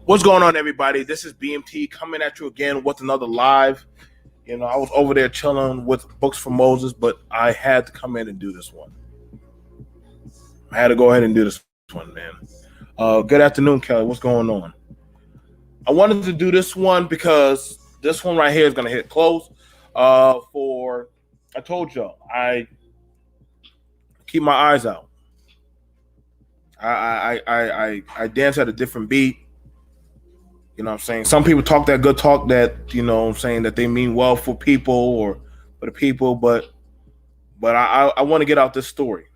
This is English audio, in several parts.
What's going on, everybody? This is BMT coming at you again with another live. You know, I was over there chilling with Books for Moses, but I had to come in and do this one. I had to go ahead and do this one, man. Good afternoon, Kelly. What's going on? I wanted to do this one because this one right here is going to hit close. I told y'all, I keep my eyes out. I dance at a different beat. You know what I'm saying? Some people talk that good talk that, you know what I'm saying, that they mean well for people or for the people, but I want to get out this story.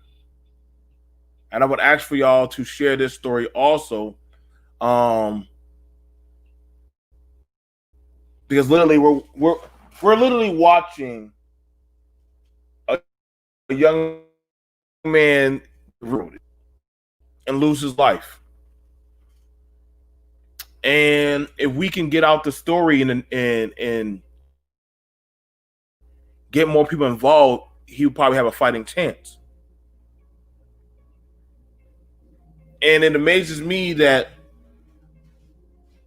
And I would ask for y'all to share this story also. Because literally we're literally watching a young man and lose his life. And if we can get out the story and get more people involved, he would probably have a fighting chance. And it amazes me that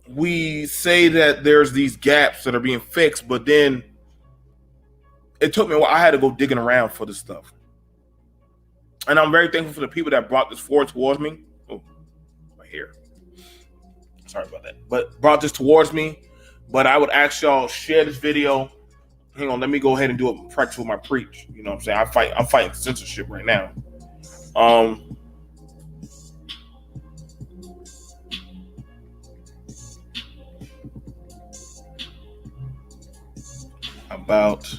we say that there's these gaps that are being fixed, but then it took me a while. I had to go digging around for this stuff. And I'm very thankful for the people that brought this forward towards me. Oh, right here. Sorry about that. But brought this towards me. But I would ask y'all, share this video. Hang on, let me go ahead and do it practice with my preach. You know what I'm saying? I'm fighting censorship right now. About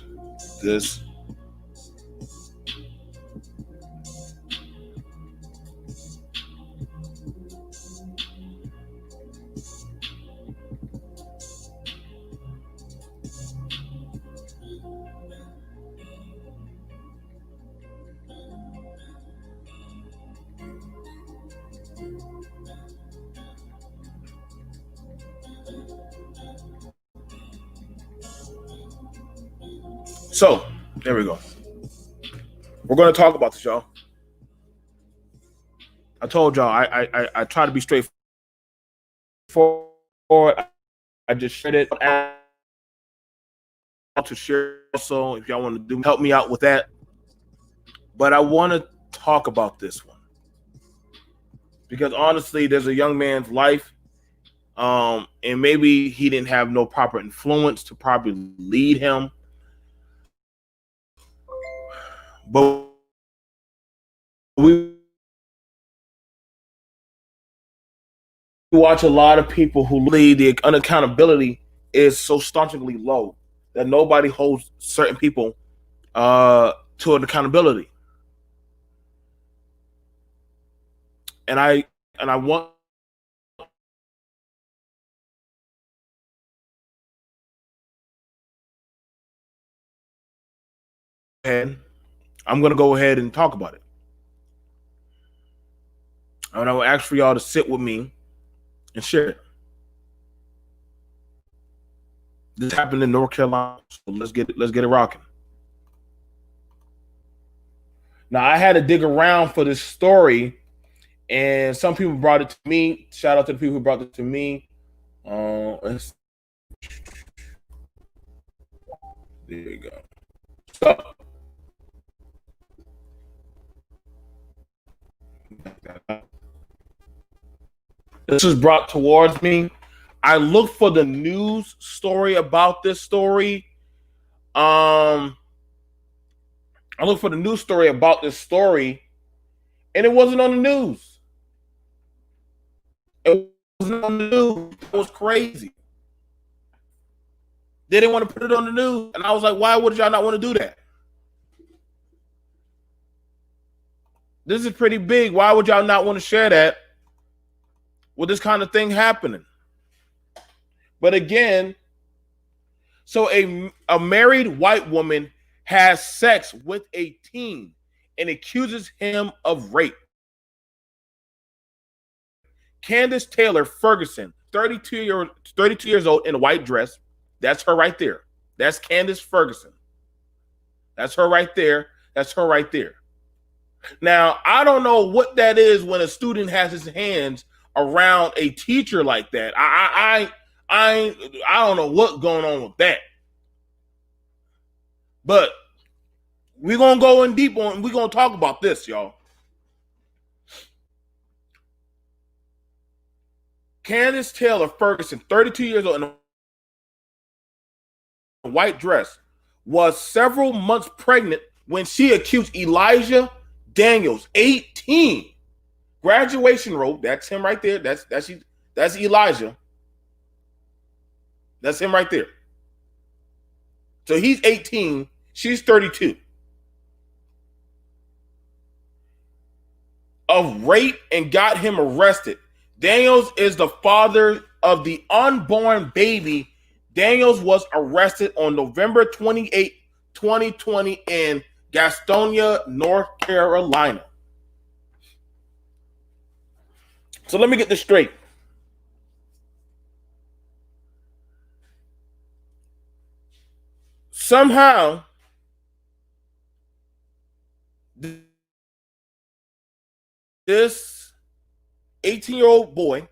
this. So, there we go. We're going to talk about this, y'all. I told y'all I try to be straightforward. I just shared it to share. So, if y'all want to help me out with that. But I want to talk about this one because honestly, there's a young man's life, and maybe he didn't have no proper influence to properly lead him. But we watch a lot of people who lead, the unaccountability is so staunchly low that nobody holds certain people to an accountability. And I want and I'm going to go ahead and talk about it. And I will ask for y'all to sit with me and share it. This happened in North Carolina, so let's get it rocking. Now, I had to dig around for this story, and some people brought it to me. Shout out to the people who brought it to me. There you go. So, this was brought towards me. I looked for the news story about this story. I looked for the news story about this story, and it wasn't on the news. It wasn't on the news. It was crazy. They didn't want to put it on the news, and I was like, why would y'all not want to do that? This is pretty big. Why would y'all not want to share that with this kind of thing happening? But again, so a married white woman has sex with a teen and accuses him of rape. Candace Taylor Ferguson, 32 years old, in a white dress. That's her right there. That's Candace Ferguson. That's her right there. That's her right there. Now, I don't know what that is when a student has his hands around a teacher like that. I don't know what's going on with that. But we're going to go in deep on, we're going to talk about this, y'all. Candace Taylor Ferguson, 32 years old, in a white dress, was several months pregnant when she accused Elijah Daniels, 18, graduation robe. That's him right there. That's Elijah. That's him right there. So he's 18, she's 32. Of rape and got him arrested. Daniels is the father of the unborn baby. Daniels was arrested on November 28, 2020 in Gastonia, North Carolina. So let me get this straight. Somehow, this 18-year-old boy,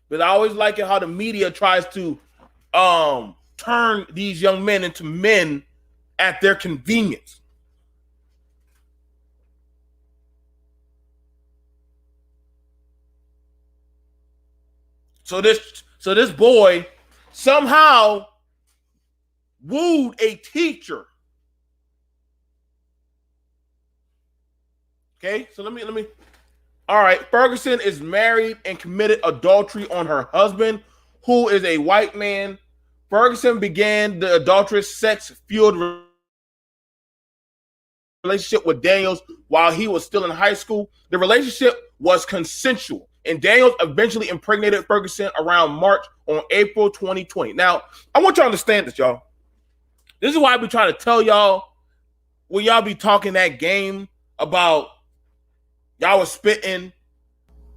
but I always like it how the media tries to turn these young men into men at their convenience. So this boy somehow wooed a teacher. Okay, so let me. All right, Ferguson is married and committed adultery on her husband, who is a white man. Ferguson began the adulterous, sex-fueled relationship with Daniels while he was still in high school. The relationship was consensual, and Daniels eventually impregnated Ferguson around March on April 2020. Now, I want y'all to understand this, y'all. This is why I be trying to tell y'all when y'all be talking that game about y'all was spitting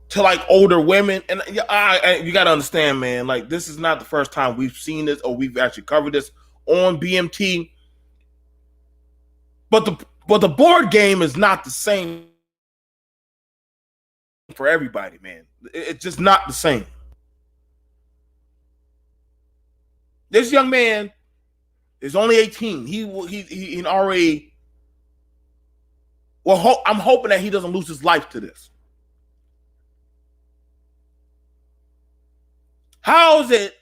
to like older women, and you got to understand, man, like this is not the first time we've seen this or we've actually covered this on BMT. But the board game is not the same for everybody, man. It's just not the same. This young man is only 18. He already. Well, I'm hoping that he doesn't lose his life to this. How is it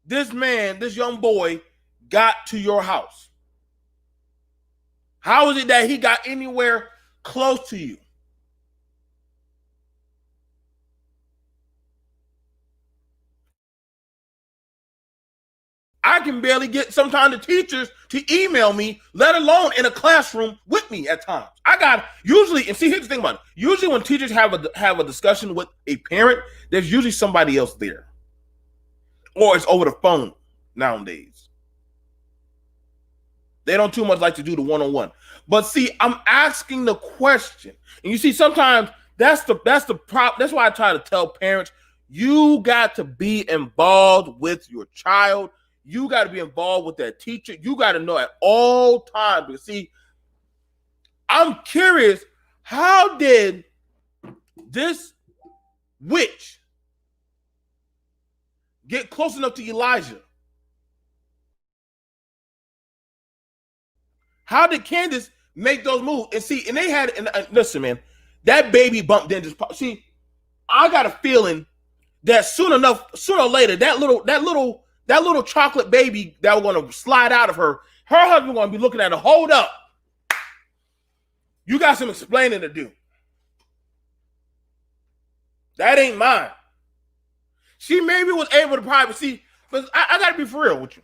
this man, this young boy, got to your house? How is it that he got anywhere close to you? I can barely get sometimes the teachers to email me, let alone in a classroom with me at times. I got usually, and see, here's the thing about it. Usually when teachers have a discussion with a parent, there's usually somebody else there. Or it's over the phone nowadays. They don't too much like to do the one-on-one. But see, I'm asking the question. And you see, sometimes that's the problem. That's why I try to tell parents, you got to be involved with your child. You got to be involved with that teacher. You got to know at all times. Because see, I'm curious, how did this witch get close enough to Elijah? How did Candace make those moves? And see, and they had, and listen, man, that baby bump didn't just pop. See, I got a feeling that sooner or later, that little chocolate baby that was going to slide out of her husband going to be looking at her. Hold up, you got some explaining to do. That ain't mine. She maybe was able to probably see, but I got to be for real with you.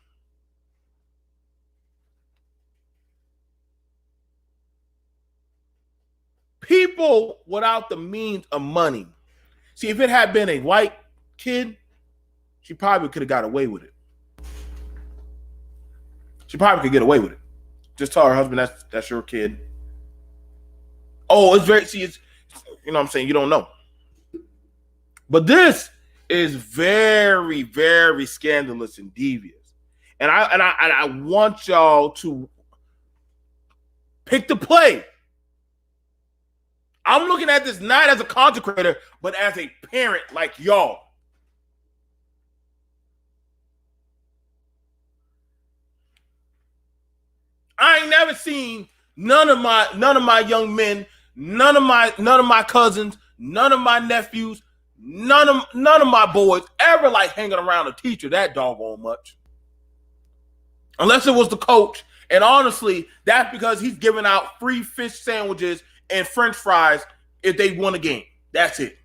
People without the means of money. See, if it had been a white kid, she probably could have got away with it. She probably could get away with it. Just tell her husband that's your kid. Oh, it's very, see, it's, you know what I'm saying? You don't know. But this is very, very scandalous and devious. And I want y'all to pick the play. I'm looking at this not as a content creator, but as a parent like y'all. I ain't never seen none of my young men, none of my cousins, none of my nephews, none of my boys ever like hanging around a teacher that doggone much. Unless it was the coach. And honestly, that's because he's giving out free fish sandwiches and French fries if they won a game. That's it.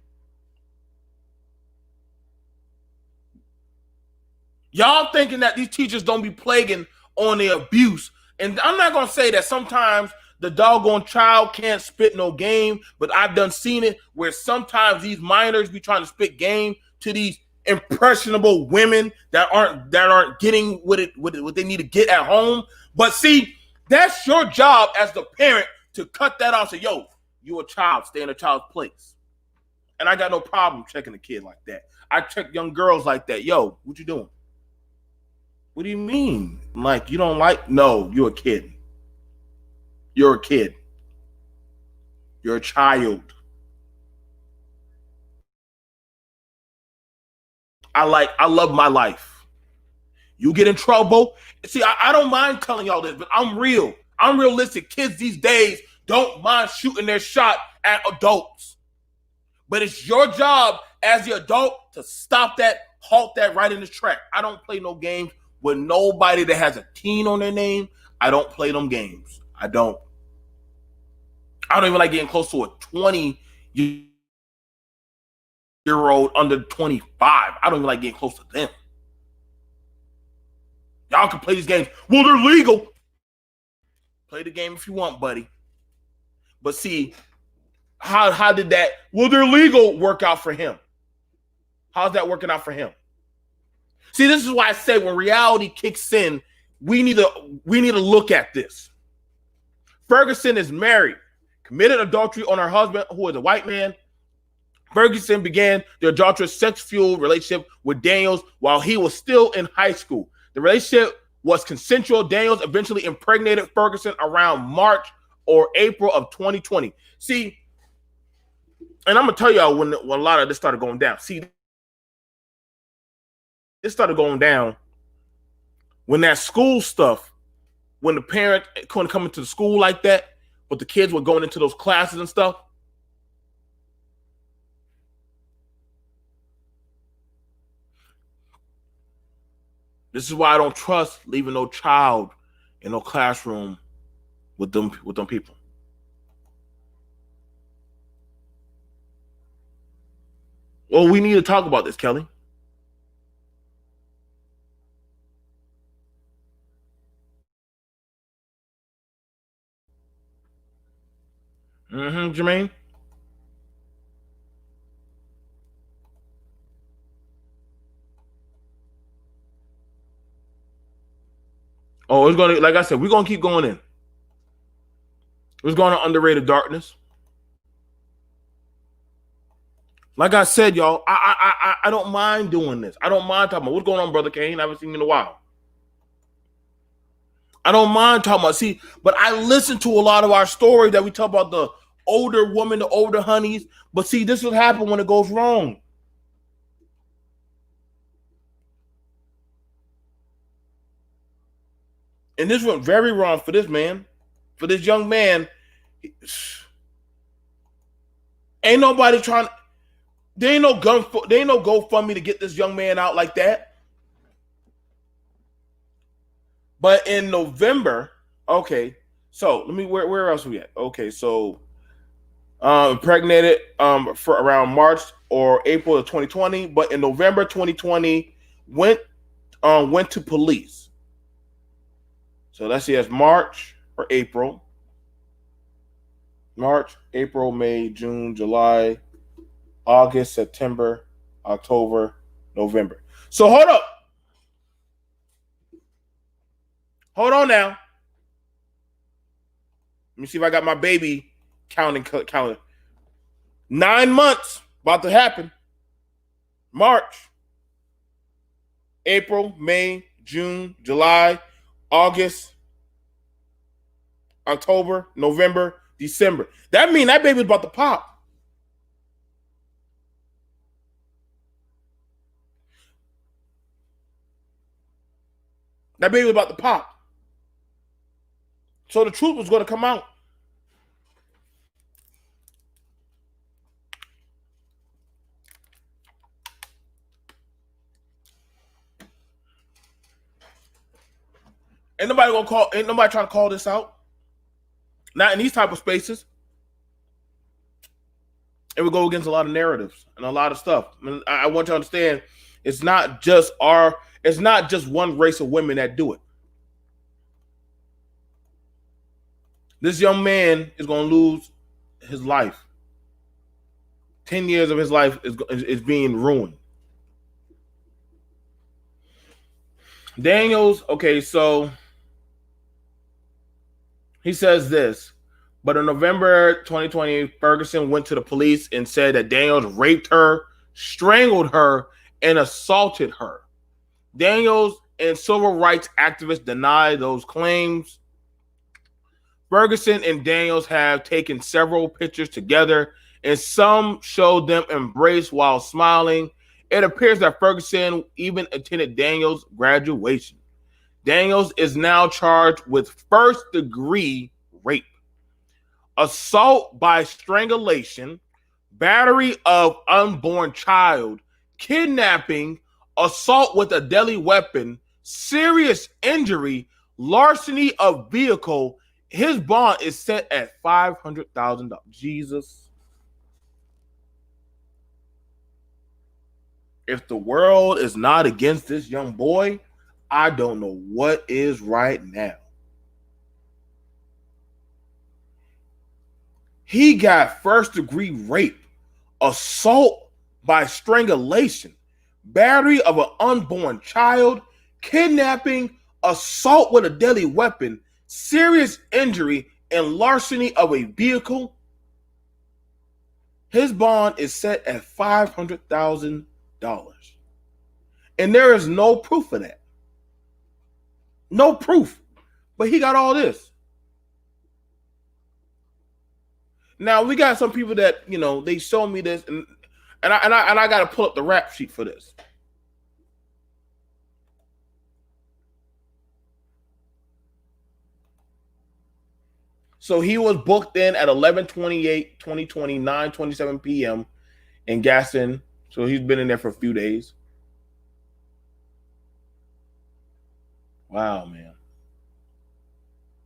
Y'all thinking that these teachers don't be plaguing on the abuse. And I'm not going to say that sometimes the doggone child can't spit no game, but I've done seen it where sometimes these minors be trying to spit game to these impressionable women that aren't getting what they need to get at home. But see, that's your job as the parent to cut that off. Say, yo, you a child, stay in a child's place. And I got no problem checking a kid like that. I check young girls like that. Yo, what you doing? What do you mean? Like, you don't like? No, you're a kid. You're a kid. You're a child. I love my life. You get in trouble. See, I don't mind telling y'all this, but I'm real. I'm realistic. Kids these days don't mind shooting their shot at adults. But it's your job as the adult to stop that, halt that right in the track. I don't play no games with nobody that has a teen on their name. I don't play them games. I don't even like getting close to a 20-year-old under 25. I don't even like getting close to them. Y'all can play these games. Well, they're legal. Play the game if you want, buddy. But see, how did that, well, they're legal, work out for him? How's that working out for him? See, this is why I say when reality kicks in, we need to look at this. Ferguson is married, committed adultery on her husband, who is a white man. Ferguson began the adulterous sex-fueled relationship with Daniels while he was still in high school. The relationship was consensual. Daniels eventually impregnated Ferguson around March or April of 2020. See, and I'm going to tell y'all when a lot of this started going down. See, it started going down when that school stuff, when the parent couldn't come into the school like that, but the kids were going into those classes and stuff. This is why I don't trust leaving no child in no classroom with them people. Well, we need to talk about this, Kelly. Jermaine. Oh, it's gonna, like I said, we're gonna keep going in. It's going to underrated darkness. Like I said, y'all, I don't mind doing this. I don't mind talking about what's going on, Brother Kane. I haven't seen you in a while. I don't mind talking about, see, but I listen to a lot of our stories that we talk about the older woman, the older honeys. But see, this will happen when it goes wrong. And this went very wrong for this man, for this young man. Ain't nobody trying. There ain't no GoFundMe to get this young man out like that. But in November, okay. So let me where else are we at? Okay, so impregnated for around March or April of 2020, but in November 2020 went to police. So let's see, that's March or April. March, April, May, June, July, August, September, October, November. So hold up. Hold on now. Let me see if I got my baby counting. 9 months about to happen. March, April, May, June, July, August, October, November, December. That means that baby's about to pop. That baby was about to pop. So the truth was going to come out. Ain't nobody trying to call this out. Not in these type of spaces. It would go against a lot of narratives and a lot of stuff. I want you to understand, it's not just one race of women that do it. This young man is going to lose his life. 10 years of his life is being ruined. Daniels, okay, so he says this, but in November 2020, Ferguson went to the police and said that Daniels raped her, strangled her, and assaulted her. Daniels and civil rights activists deny those claims. Ferguson and Daniels have taken several pictures together, and some showed them embraced while smiling. It appears that Ferguson even attended Daniels' graduation. Daniels is now charged with first-degree rape, assault by strangulation, battery of unborn child, kidnapping, assault with a deadly weapon, serious injury, larceny of vehicle. His bond is set at $500,000. Jesus. If the world is not against this young boy, I don't know what is right now. He got first-degree rape, assault by strangulation, battery of an unborn child, kidnapping, assault with a deadly weapon, serious injury, and larceny of a vehicle. His bond is set at $500,000. And there is no proof of that. No proof. But he got all this. Now, we got some people that, they show me this, and I got to pull up the rap sheet for this. So he was booked in at 11/28/2020, 9:27 p.m. in Gaston. So he's been in there for a few days. Wow, man.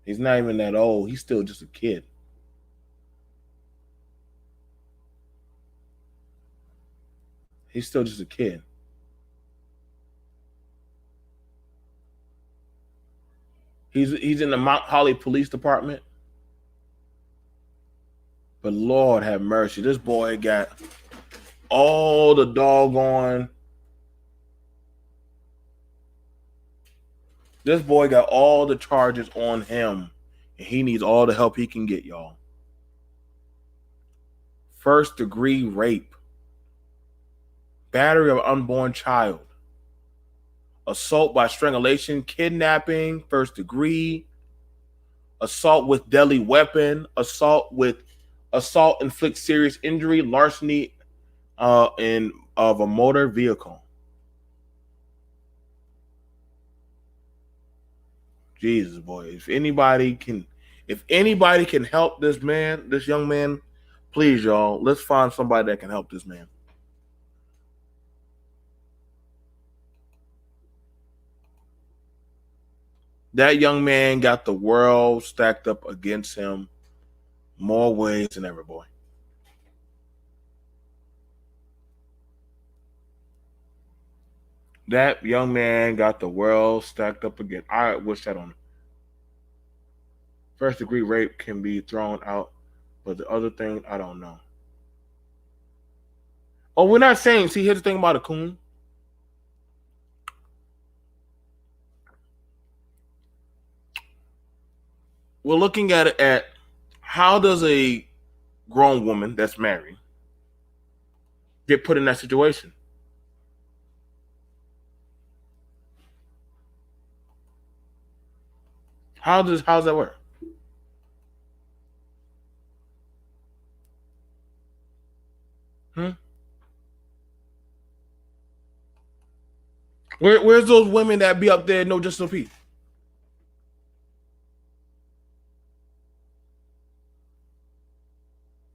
He's not even that old. He's still just a kid. He's still just a kid. He's in the Mount Holly Police Department. But Lord have mercy, this boy got all the doggone. This boy got all the charges on him, and he needs all the help he can get, y'all. First-degree rape, battery of unborn child, assault by strangulation, kidnapping, first degree, assault with deadly weapon, assault inflicts serious injury, larceny in of a motor vehicle. Jesus, boy, if anybody can help this man, this young man, please, y'all, let's find somebody that can help this man. That young man got the world stacked up against him more ways than ever, boy. That young man got the world stacked up again. I wish that on. First degree rape can be thrown out, but the other thing, I don't know. Oh, we're not saying, see, here's the thing about a coon. We're looking at it at how does a grown woman that's married get put in that situation? How's that work? Hmm? Where's those women that be up there no just no peace?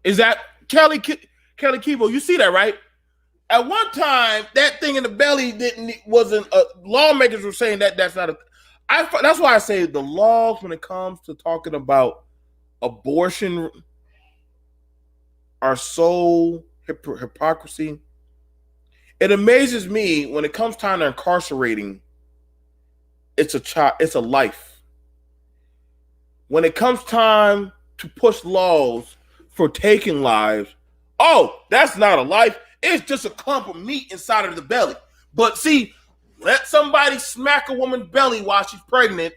Is that Kelly Kibo? You see that, right? At one time, that thing in the belly wasn't. Lawmakers were saying that that's not a. That's why I say the laws when it comes to talking about abortion are so hypocrisy. It amazes me when it comes time to incarcerating. It's a child. It's a life. When it comes time to push laws for taking lives, oh, that's not a life. It's just a clump of meat inside of the belly. But see, let somebody smack a woman's belly while she's pregnant,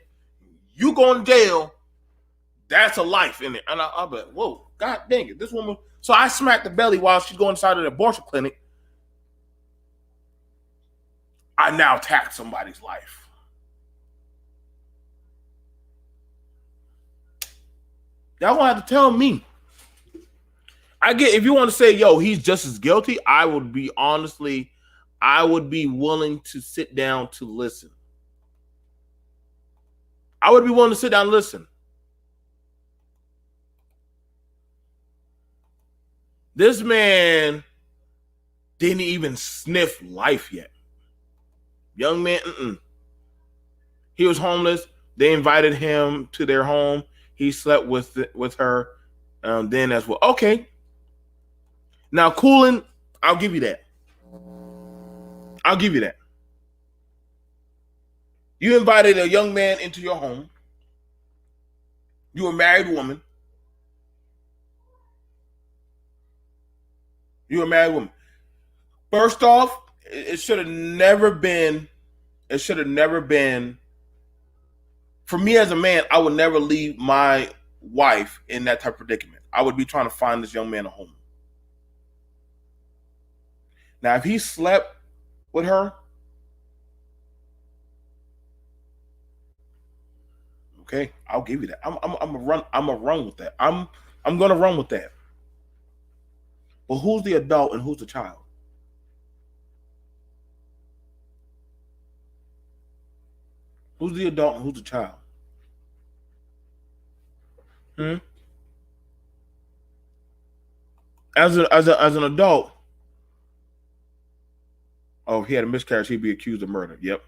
you go in jail. That's a life in it. And I'll be like, whoa, God dang it. This woman. So I smacked the belly while she's going inside of the abortion clinic. I now attack somebody's life. Y'all gonna have to tell me. I get if you want to say, yo, he's just as guilty, I would be willing to sit down to listen. I would be willing to sit down and listen. This man didn't even sniff life yet. Young man, he was homeless. They invited him to their home. He slept with her. Then as well. Okay. Now, cooling, I'll give you that. I'll give you that. You invited a young man into your home. You're a married woman. You're a married woman. First off, it should have never been. It should have never been. For me as a man, I would never leave my wife in that type of predicament. I would be trying to find this young man a home. Now, if he slept with her, okay, I'll give you that. I'm a run. I'm a run with that. I'm gonna run with that. But who's the adult and who's the child? Who's the adult and who's the child? Hmm? As an adult, oh, if he had a miscarriage, he'd be accused of murder. Yep.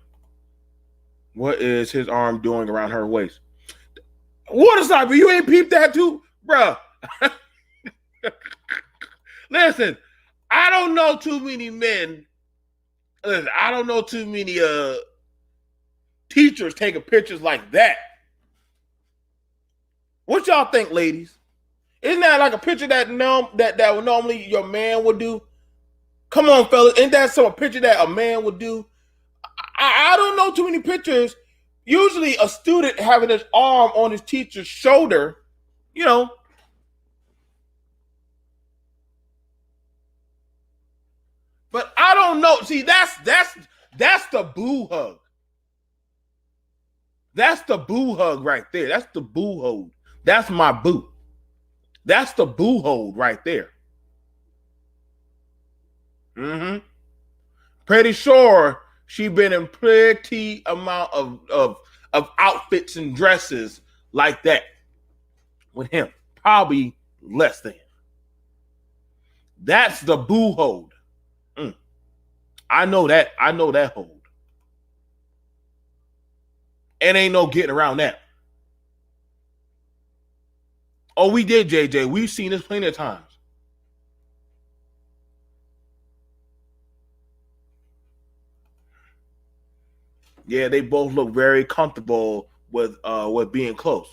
What is his arm doing around her waist? What is that? You ain't peeped that too, bruh. Listen, I don't know too many men. Listen, I don't know too many teachers taking pictures like that. What y'all think, ladies? Isn't that like a picture that normally your man would do? Come on, fellas. Ain't that some picture that a man would do? I don't know too many pictures. Usually a student having his arm on his teacher's shoulder, you know. But I don't know. See, that's the boo hug. That's the boo hug right there. That's the boo hold. That's my boo. That's the boo hold right there. Mm-hmm. Pretty sure she been in pretty amount of outfits and dresses like that with him. Probably less than. That's the boo hold. I know that. I know that hold. And ain't no getting around that. Oh, we did, JJ. We've seen this plenty of times. Yeah, they both look very comfortable with being close.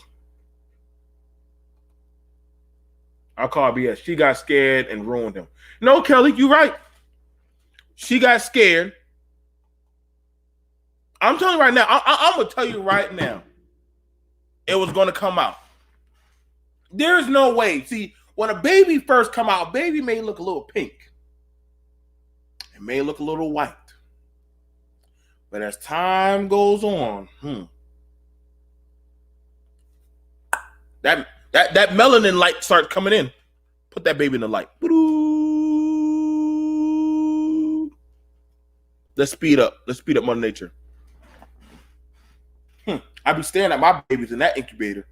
I'll call BS. She got scared and ruined him. No, Kelly, you're right. She got scared. I'm telling you right now. I'm gonna tell you right now. It was gonna come out. There's no way. See, when a baby first come out, baby may look a little pink. It may look a little white. But as time goes on, that melanin light starts coming in. Put that baby in the light. Let's speed up. Let's speed up Mother Nature. I be staring at my babies in that incubator.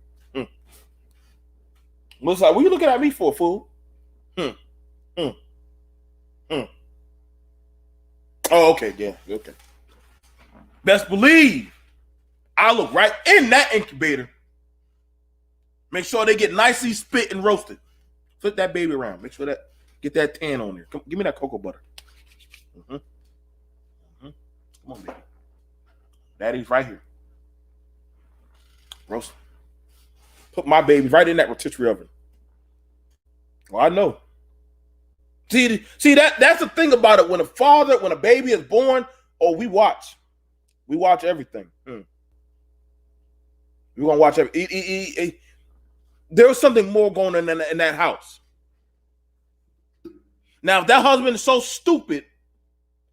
Looks like, what are you looking at me for, fool? Oh, okay, yeah, okay. Best believe I look right in that incubator. Make sure they get nicely spit and roasted. Flip that baby around. Make sure that get that tan on there. Come, give me that cocoa butter. Come on, baby. Daddy's right here. Roast. Put my baby right in that rotisserie oven. Well, I know. See that's the thing about it. When a baby is born, we watch. We watch everything. We're gonna watch everything. There was something more going on in that house. Now, if that husband is so stupid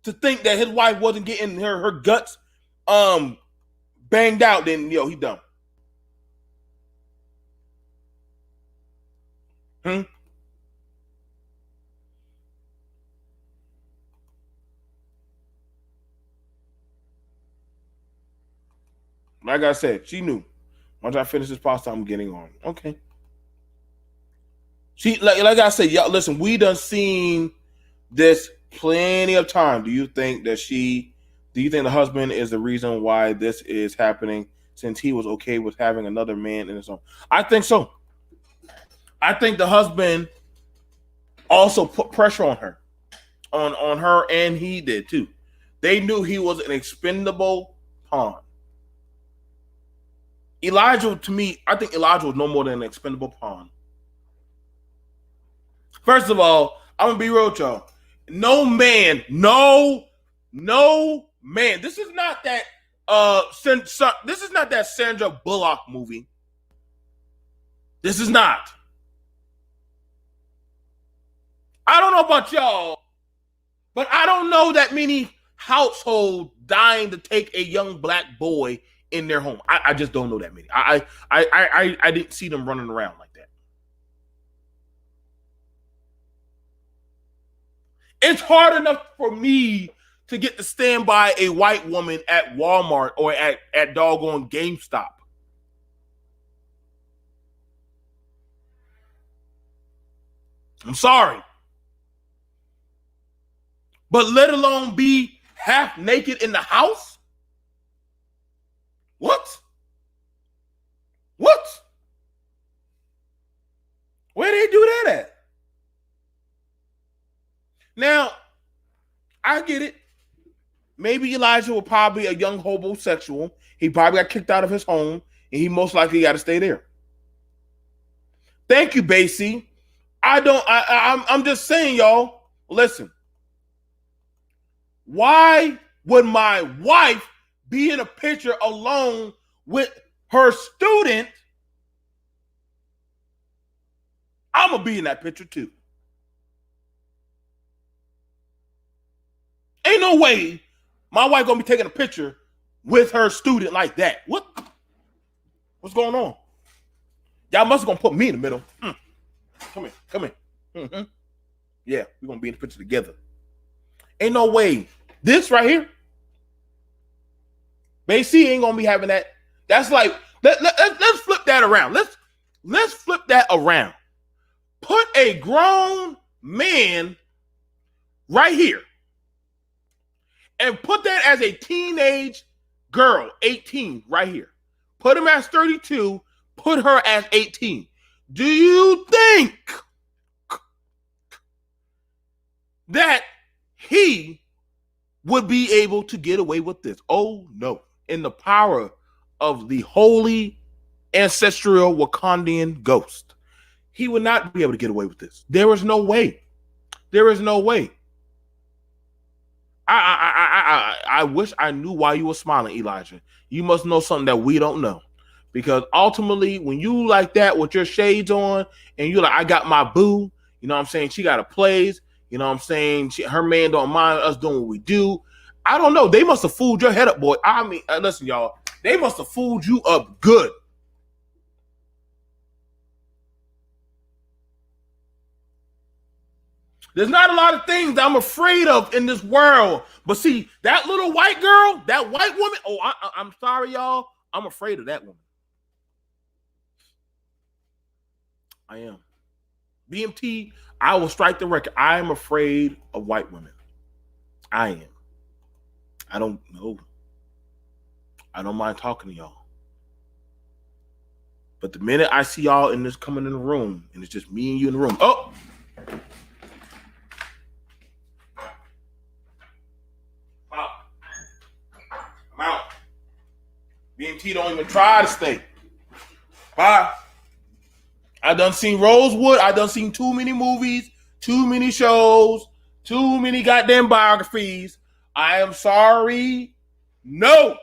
to think that his wife wasn't getting her guts banged out, then he dumb. Like I said, she knew. Once I finish this pasta, I'm getting on. Okay. She like I said, y'all listen, we done seen this plenty of time. Do you think the husband is the reason why this is happening, since he was okay with having another man in his home? I think so. I think the husband also put pressure on her. On her, and he did too. They knew he was an expendable pawn. Elijah, to me, I think Elijah was no more than an expendable pawn. First of all, I'm gonna be real with y'all. No man. This is not that this is not that Sandra Bullock movie. This is not. I don't know about y'all, but I don't know that many households dying to take a young black boy in their home. I just don't know that many. I didn't see them running around like that. It's hard enough for me to get to stand by a white woman at Walmart or at doggone GameStop. I'm sorry. But let alone be half naked in the house? What? Where they do that at? Now, I get it. Maybe Elijah was probably a young homosexual. He probably got kicked out of his home, and he most likely got to stay there. Thank you, Basie. I'm just saying, y'all, listen. Why would my wife be in a picture alone with her student? I'm going to be in that picture too. Ain't no way my wife going to be taking a picture with her student like that. What? What's going on? Y'all must have gonna put me in the middle. Come here, come here. Mm-hmm. Yeah, we're gonna be in the picture together. Ain't no way. This right here, Basie ain't gonna be having that. That's like let's flip that around. Let's flip that around. Put a grown man right here and put that as a teenage girl, 18, right here. Put him as 32, put her as 18. Do you think that he would be able to get away with this? Oh, no. In the power of the holy ancestral Wakandian ghost, he would not be able to get away with this. There is no way. There is no way. I wish I knew why you were smiling, Elijah. You must know something that we don't know. Because ultimately, when you like that with your shades on and you're like, I got my boo, you know what I'm saying? She got a place, you know what I'm saying? Her man don't mind us doing what we do. I don't know. They must have fooled your head up, boy. I mean, listen, y'all. They must have fooled you up good. There's not a lot of things I'm afraid of in this world. But see, that little white girl, that white woman, I'm sorry, y'all. I'm afraid of that woman. I am. BMT, I will strike the record. I am afraid of white women. I am. I don't know. I don't mind talking to y'all. But the minute I see y'all in this coming in the room, and it's just me and you in the room. Oh! I'm out. BMT don't even try to stay. Bye. I done seen Rosewood. I done seen too many movies, too many shows, too many goddamn biographies. I am sorry. No.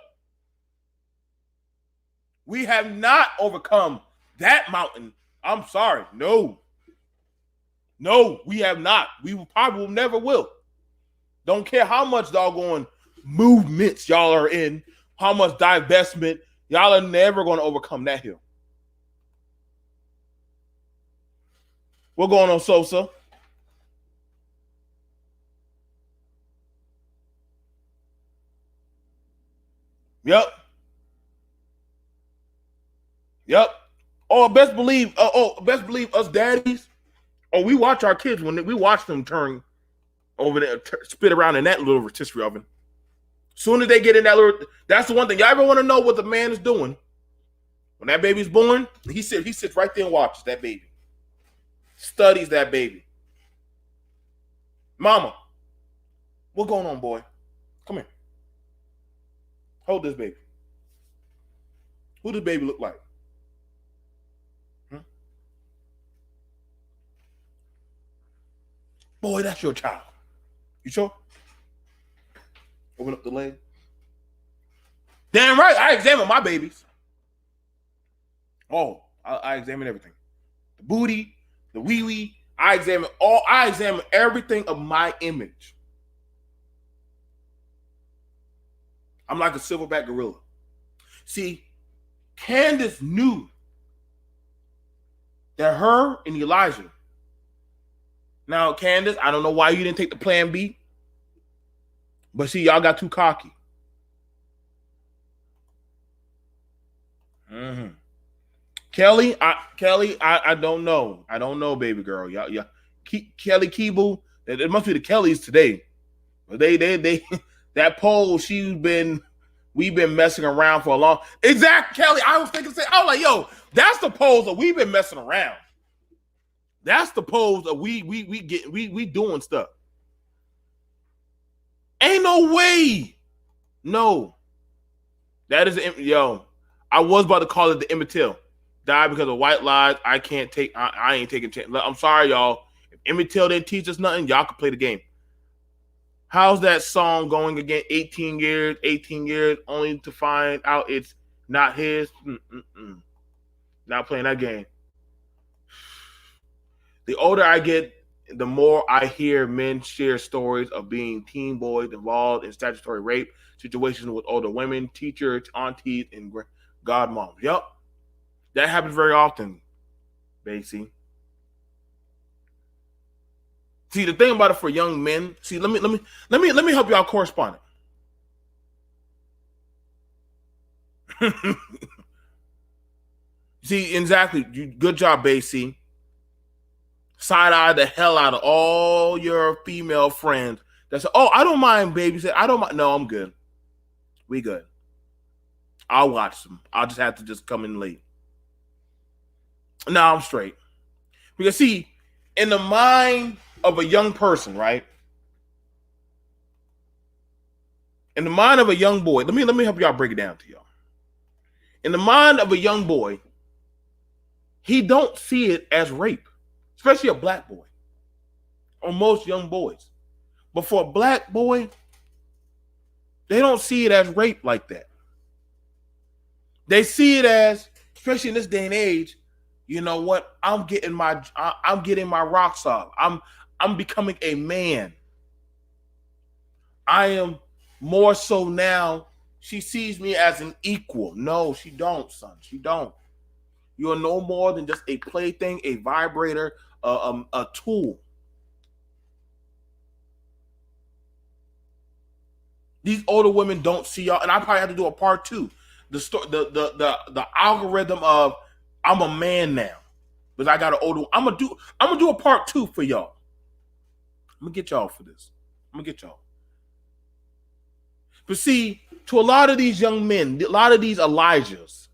We have not overcome that mountain. I'm sorry. No. No, we have not. We probably never will. Don't care how much doggone movements y'all are in, how much divestment, y'all are never going to overcome that hill. What's going on, Sosa? Yep. Best believe us daddies. We watch our kids when we watch them turn over there, spit around in that little rotisserie oven. Soon as they get in that little, that's the one thing. Y'all ever want to know what the man is doing? When that baby's born, he sits right there and watches that baby. Studies that baby. Mama, what's going on, boy? Come here. Hold this baby. Who does baby look like? Boy, that's your child. You sure? Open up the leg. Damn right, I examine my babies. Oh, I examine everything. The booty, the wee-wee. I examine everything of my image. I'm like a silverback gorilla. See, Candace knew that her and Elijah. Now, Candace, I don't know why you didn't take the plan B. But see, y'all got too cocky. Mm-hmm. Kelly, I don't know. I don't know, baby girl. Y'all, Kelly Keeble, it must be the Kellys today. But they that poll, we've been messing around for a long. Exact, Kelly. I was like, yo, that's the polls that we've been messing around. That's the polls that we doing stuff. Ain't no way. No. That is I was about to call it the Emmett Till. Die because of white lies. I can't take. I ain't taking chance. I'm sorry, y'all. If Emmett Till didn't teach us nothing, y'all can play the game. How's that song going again? 18 years, only to find out it's not his. Not playing that game. The older I get, the more I hear men share stories of being teen boys involved in statutory rape situations with older women, teachers, aunties, and godmoms. Yep. That happens very often, Basie. See, the thing about it for young men. See, let me help you out, correspondent. See, exactly. Good job, Basie. Side eye the hell out of all your female friends that say, "Oh, I don't mind babysit. I don't mind." No, I'm good. We good. I'll watch them. I'll just have to just come in late. No, I'm straight. Because see, in the mind of a young person, right? In the mind of a young boy, let me help y'all break it down to y'all. In the mind of a young boy, he don't see it as rape, especially a black boy, or most young boys. But for a black boy, they don't see it as rape like that. They see it as, especially in this day and age, you know what? I'm getting my rocks off. I'm becoming a man. I am more so now. She sees me as an equal. No, she don't, son. She don't. You are no more than just a plaything, a vibrator, a tool. These older women don't see y'all, and I probably have to do a part two. The algorithm of I'm a man now because I got an older. I'm gonna do a part two for y'all. I'm gonna get y'all for this. I'm gonna get y'all. But see, to a lot of these young men, a lot of these Elijahs,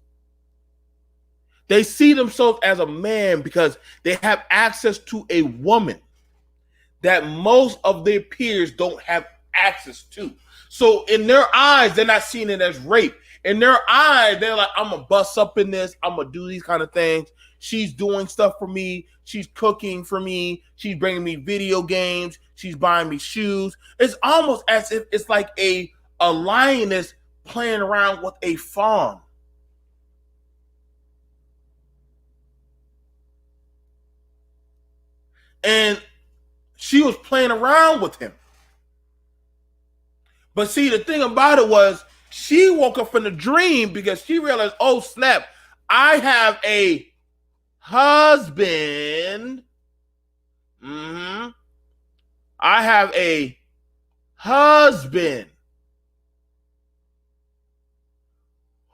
they see themselves as a man because they have access to a woman that most of their peers don't have access to. So in their eyes, they're not seeing it as rape. In their eyes, they're like, I'm going to bust up in this. I'm going to do these kind of things. She's doing stuff for me. She's cooking for me. She's bringing me video games. She's buying me shoes. It's almost as if it's like a lioness playing around with a fawn. And she was playing around with him. But see, the thing about it was she woke up from the dream because she realized, oh, snap, I have a husband. I have a husband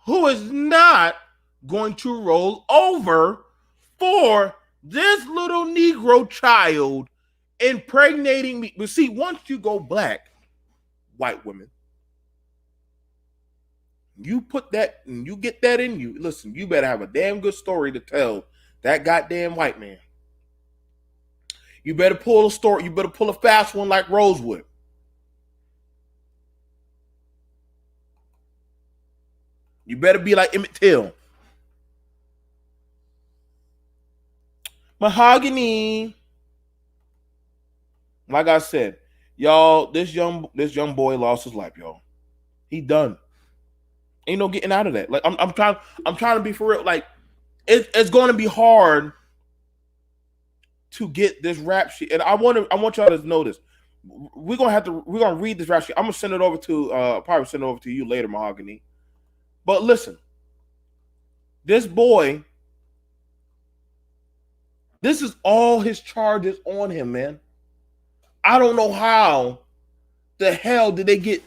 who is not going to roll over for this little Negro child impregnating me. But see, once you go black, white women, you put that and you get that in you. Listen, you better have a damn good story to tell that goddamn white man. You better pull a story. You better pull a fast one like Rosewood. You better be like Emmett Till. Mahogany. Like I said, y'all, this young boy lost his life, y'all. He done. Ain't no getting out of that. Like I'm trying to be for real. Like it's going to be hard to get this rap sheet. And I want y'all to know this. We're gonna read this rap sheet. I'm gonna send it over to probably send it over to you later, Mahogany. But listen, this boy, this is all his charges on him, man. I don't know how the hell did they get.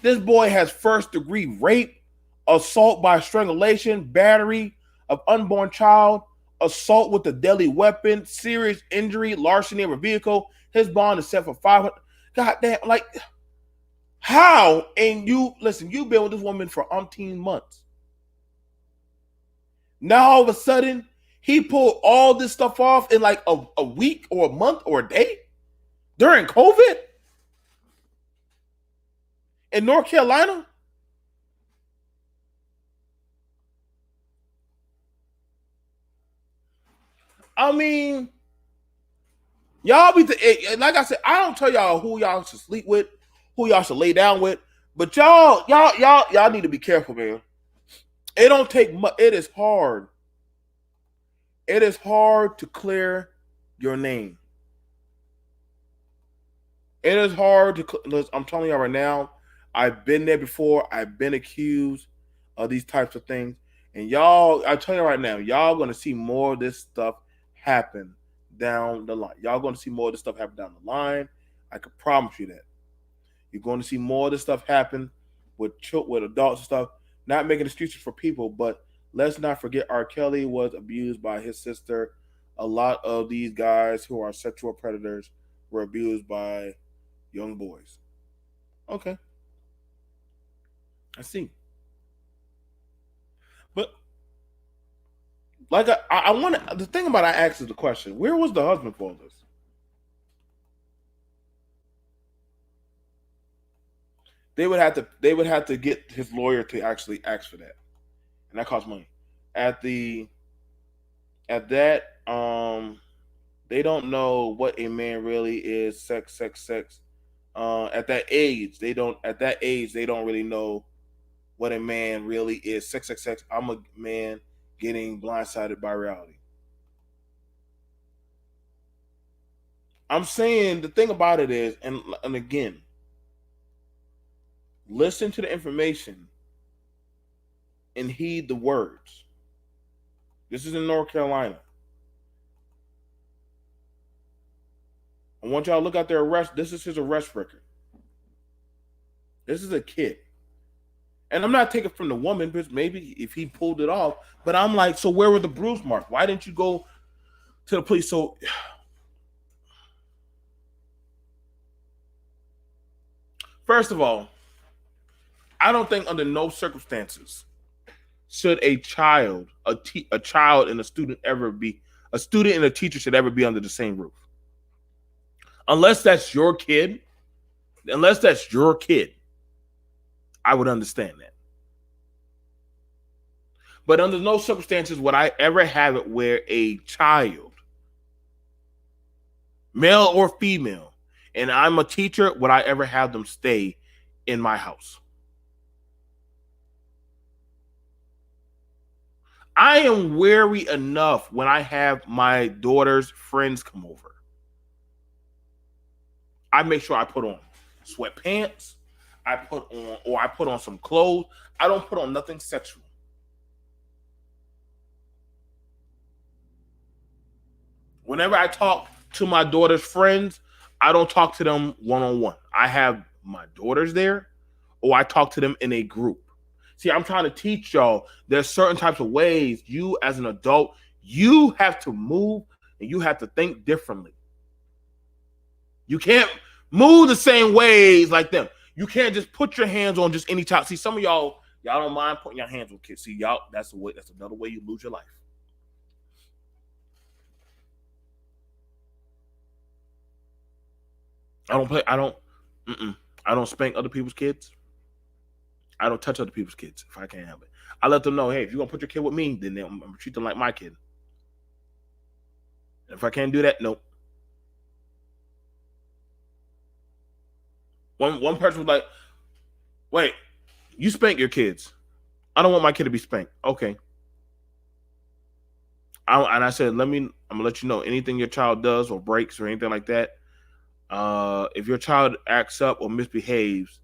This boy has first degree rape, assault by strangulation, battery of unborn child, assault with a deadly weapon, serious injury, larceny of a vehicle. His bond is set for 500. Goddamn, like how? And you listen, you've been with this woman for umpteen months. Now all of a sudden, he pulled all this stuff off in like a week or a month or a day during COVID in North Carolina. I mean, y'all be like I said, I don't tell y'all who y'all should sleep with, who y'all should lay down with, but y'all need to be careful, man. It don't take much. It is hard. It is hard to clear your name. It is hard to. I'm telling y'all right now. I've been there before. I've been accused of these types of things, And y'all, I tell you right now, y'all gonna see more of this stuff happen down the line. Y'all gonna see more of this stuff happen down the line. I can promise you that. You're going to see more of this stuff happen with adults and stuff. Not making excuses for people, but let's not forget R. Kelly was abused by his sister. A lot of these guys who are sexual predators were abused by young boys. Okay, I see. But like I want to. The thing about I asked is the question: where was the husband for this? They would have to get his lawyer to actually ask for that, and that costs money. At the at that they don't know what a man really is. Sex. At that age, they don't. At that age, they don't really know what a man really is. Sex. I'm a man getting blindsided by reality. I'm saying the thing about it is, and again, listen to the information and heed the words. This is in North Carolina. I want y'all to look at their arrest. This is his arrest record. This is a kid. And I'm not taking from the woman, because maybe if he pulled it off, but I'm like, so where were the bruise marks? Why didn't you go to the police? So, first of all, I don't think under no circumstances should a child and a student ever be, a student and a teacher should ever be under the same roof. Unless that's your kid, I would understand that. But under no circumstances would I ever have it where a child, male or female, and I'm a teacher, would I ever have them stay in my house? I am wary enough when I have my daughter's friends come over. I make sure I put on sweatpants. I put on some clothes. I don't put on nothing sexual. Whenever I talk to my daughter's friends, I don't talk to them one on one. I have my daughters there, or I talk to them in a group. See, I'm trying to teach y'all there's certain types of ways you, as an adult, you have to move and you have to think differently. You can't move the same ways like them. You can't just put your hands on just any child. See, some of y'all don't mind putting your hands on kids. See, y'all, that's another way you lose your life. I don't play. I don't. I don't spank other people's kids. I don't touch other people's kids if I can't help it. I let them know, hey, if you're gonna put your kid with me, then I'm gonna treat them like my kid. If I can't do that, nope. One person was like, wait, you spank your kids. I don't want my kid to be spanked. Okay. And I said, I'm gonna let you know anything your child does or breaks or anything like that. If your child acts up or misbehaves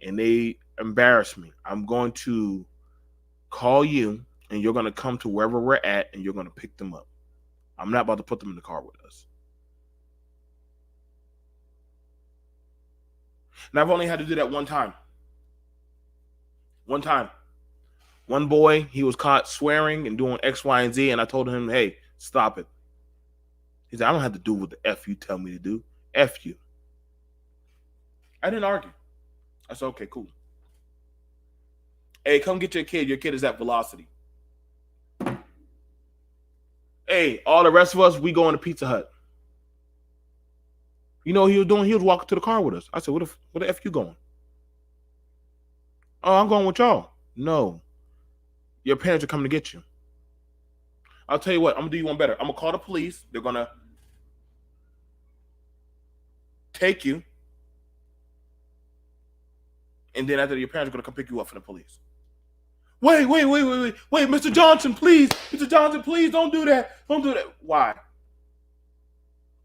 and they embarrass me, I'm going to call you and you're going to come to wherever we're at and you're going to pick them up. I'm not about to put them in the car with us. And I've only had to do that one time. One time. One boy, he was caught swearing and doing X, Y, and Z, and I told him, hey, stop it. He said, I don't have to do what the F you tell me to do. F you. I didn't argue. I said, okay, cool. Hey, come get your kid. Your kid is at Velocity. Hey, all the rest of us, we going to Pizza Hut. You know what he was doing? He was walking to the car with us. I said, where the F you going? Oh, I'm going with y'all. No. Your parents are coming to get you. I'll tell you what, I'm going to do you one better. I'm going to call the police. They're going to take you. And then after, your parents are going to come pick you up from the police. Wait, Mr. Johnson, please. Mr. Johnson, please don't do that. Don't do that. Why?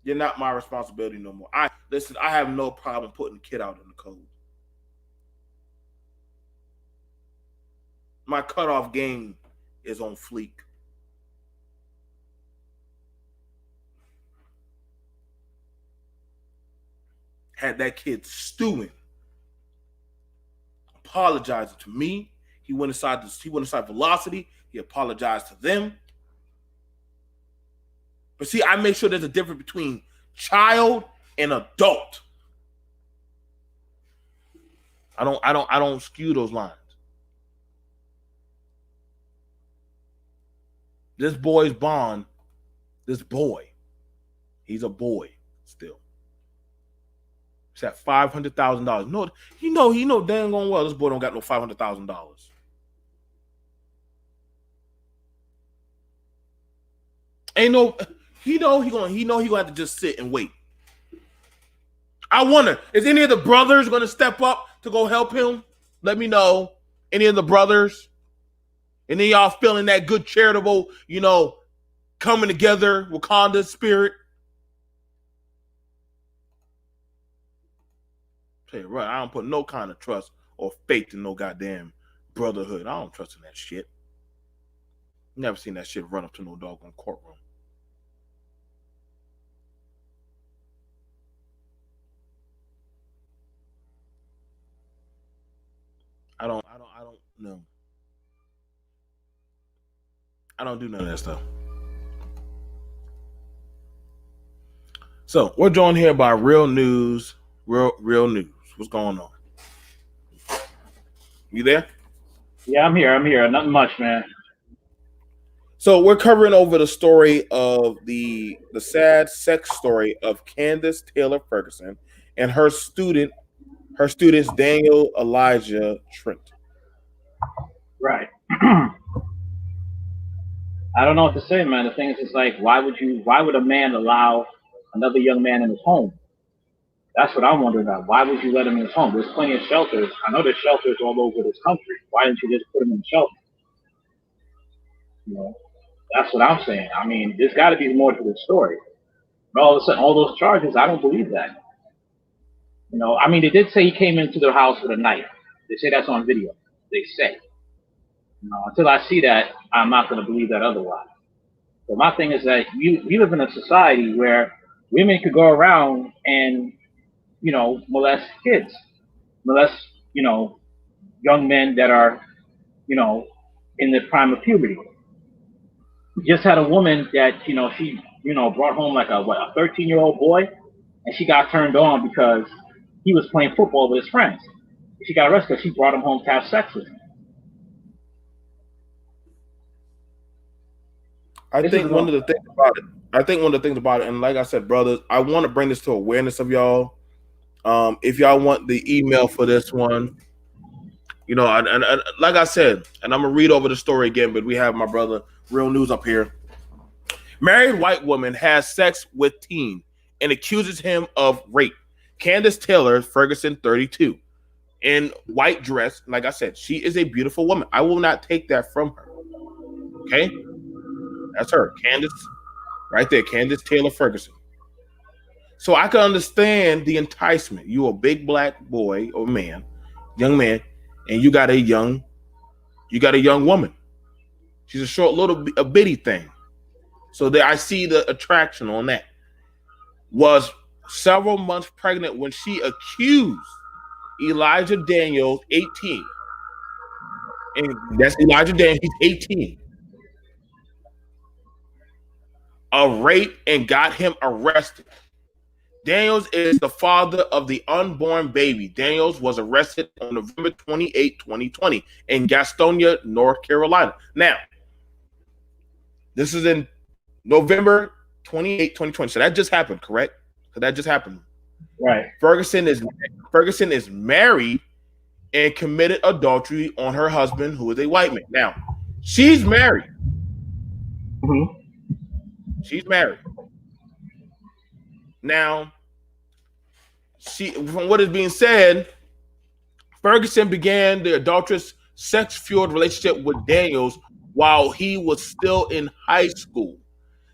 You're not my responsibility no more. Listen, I have no problem putting the kid out in the cold. My cutoff game is on fleek. Had that kid stewing, apologizing to me. He went inside Velocity. He apologized to them. But see, I make sure there's a difference between child and adult. I don't skew those lines. This boy's bond, this boy, he's a boy still. It's at $500,000. No, he know damn going well this boy don't got no $500,000. Ain't no, he gonna have to just sit and wait. I wonder, is any of the brothers gonna step up to go help him? Let me know. Any of the brothers? And then y'all feeling that good charitable, coming together, Wakanda spirit. Tell you right, I don't put no kind of trust or faith in no goddamn brotherhood. I don't trust in that shit. Never seen that shit run up to no doggone courtroom. I don't know. I don't do none of that stuff. So we're joined here by Real News. Real News. What's going on? You there? Yeah, I'm here. Nothing much, man. So we're covering over the story of the sad sex story of Candace Taylor Ferguson and her students Daniel, Elijah, Trent. Right. I don't know what to say, man. The thing is, it's like, why would a man allow another young man in his home? That's what I'm wondering about. Why would you let him in his home? There's plenty of shelters. I know there's shelters all over this country. Why didn't you just put him in a shelter? That's what I'm saying. I mean, there's got to be more to this story. But all of a sudden, all those charges, I don't believe that. I mean, they did say he came into their house with a knife. They say that's on video. They say. Until I see that, I'm not going to believe that otherwise. But my thing is that we live in a society where women could go around and, molest kids, molest, young men that are, in the prime of puberty. We just had a woman that, she, brought home like a 13-year-old boy, and she got turned on because he was playing football with his friends. She got arrested because she brought him home to have sex with him. I think one of the things about it, and like I said, brothers, I want to bring this to awareness of y'all. If y'all want the email for this one, and like I said, and I'm gonna read over the story again, but we have my brother Real News up here. Married white woman has sex with teen and accuses him of rape. Candace Taylor Ferguson, 32, in white dress. Like I said, she is a beautiful woman. I will not take that from her. Okay. That's her, Candace, right there, Candace Taylor Ferguson. So I can understand the enticement. You a big black boy or man, young man, and you got a young woman. She's a short a bitty thing. So there, I see the attraction on that. Was several months pregnant when she accused Elijah Daniels, 18, and that's Elijah Daniels. He's 18. Of rape and got him arrested. Daniels is the father of the unborn baby. Daniels was arrested on November 28, 2020 in Gastonia, North Carolina. Now, this is in November 28, 2020. So that just happened, correct? So that just happened. Right. Ferguson is married and committed adultery on her husband, who is a white man. Now, she's married. Mm-hmm. She's married. Now, from what is being said, Ferguson began the adulterous, sex-fueled relationship with Daniels while he was still in high school.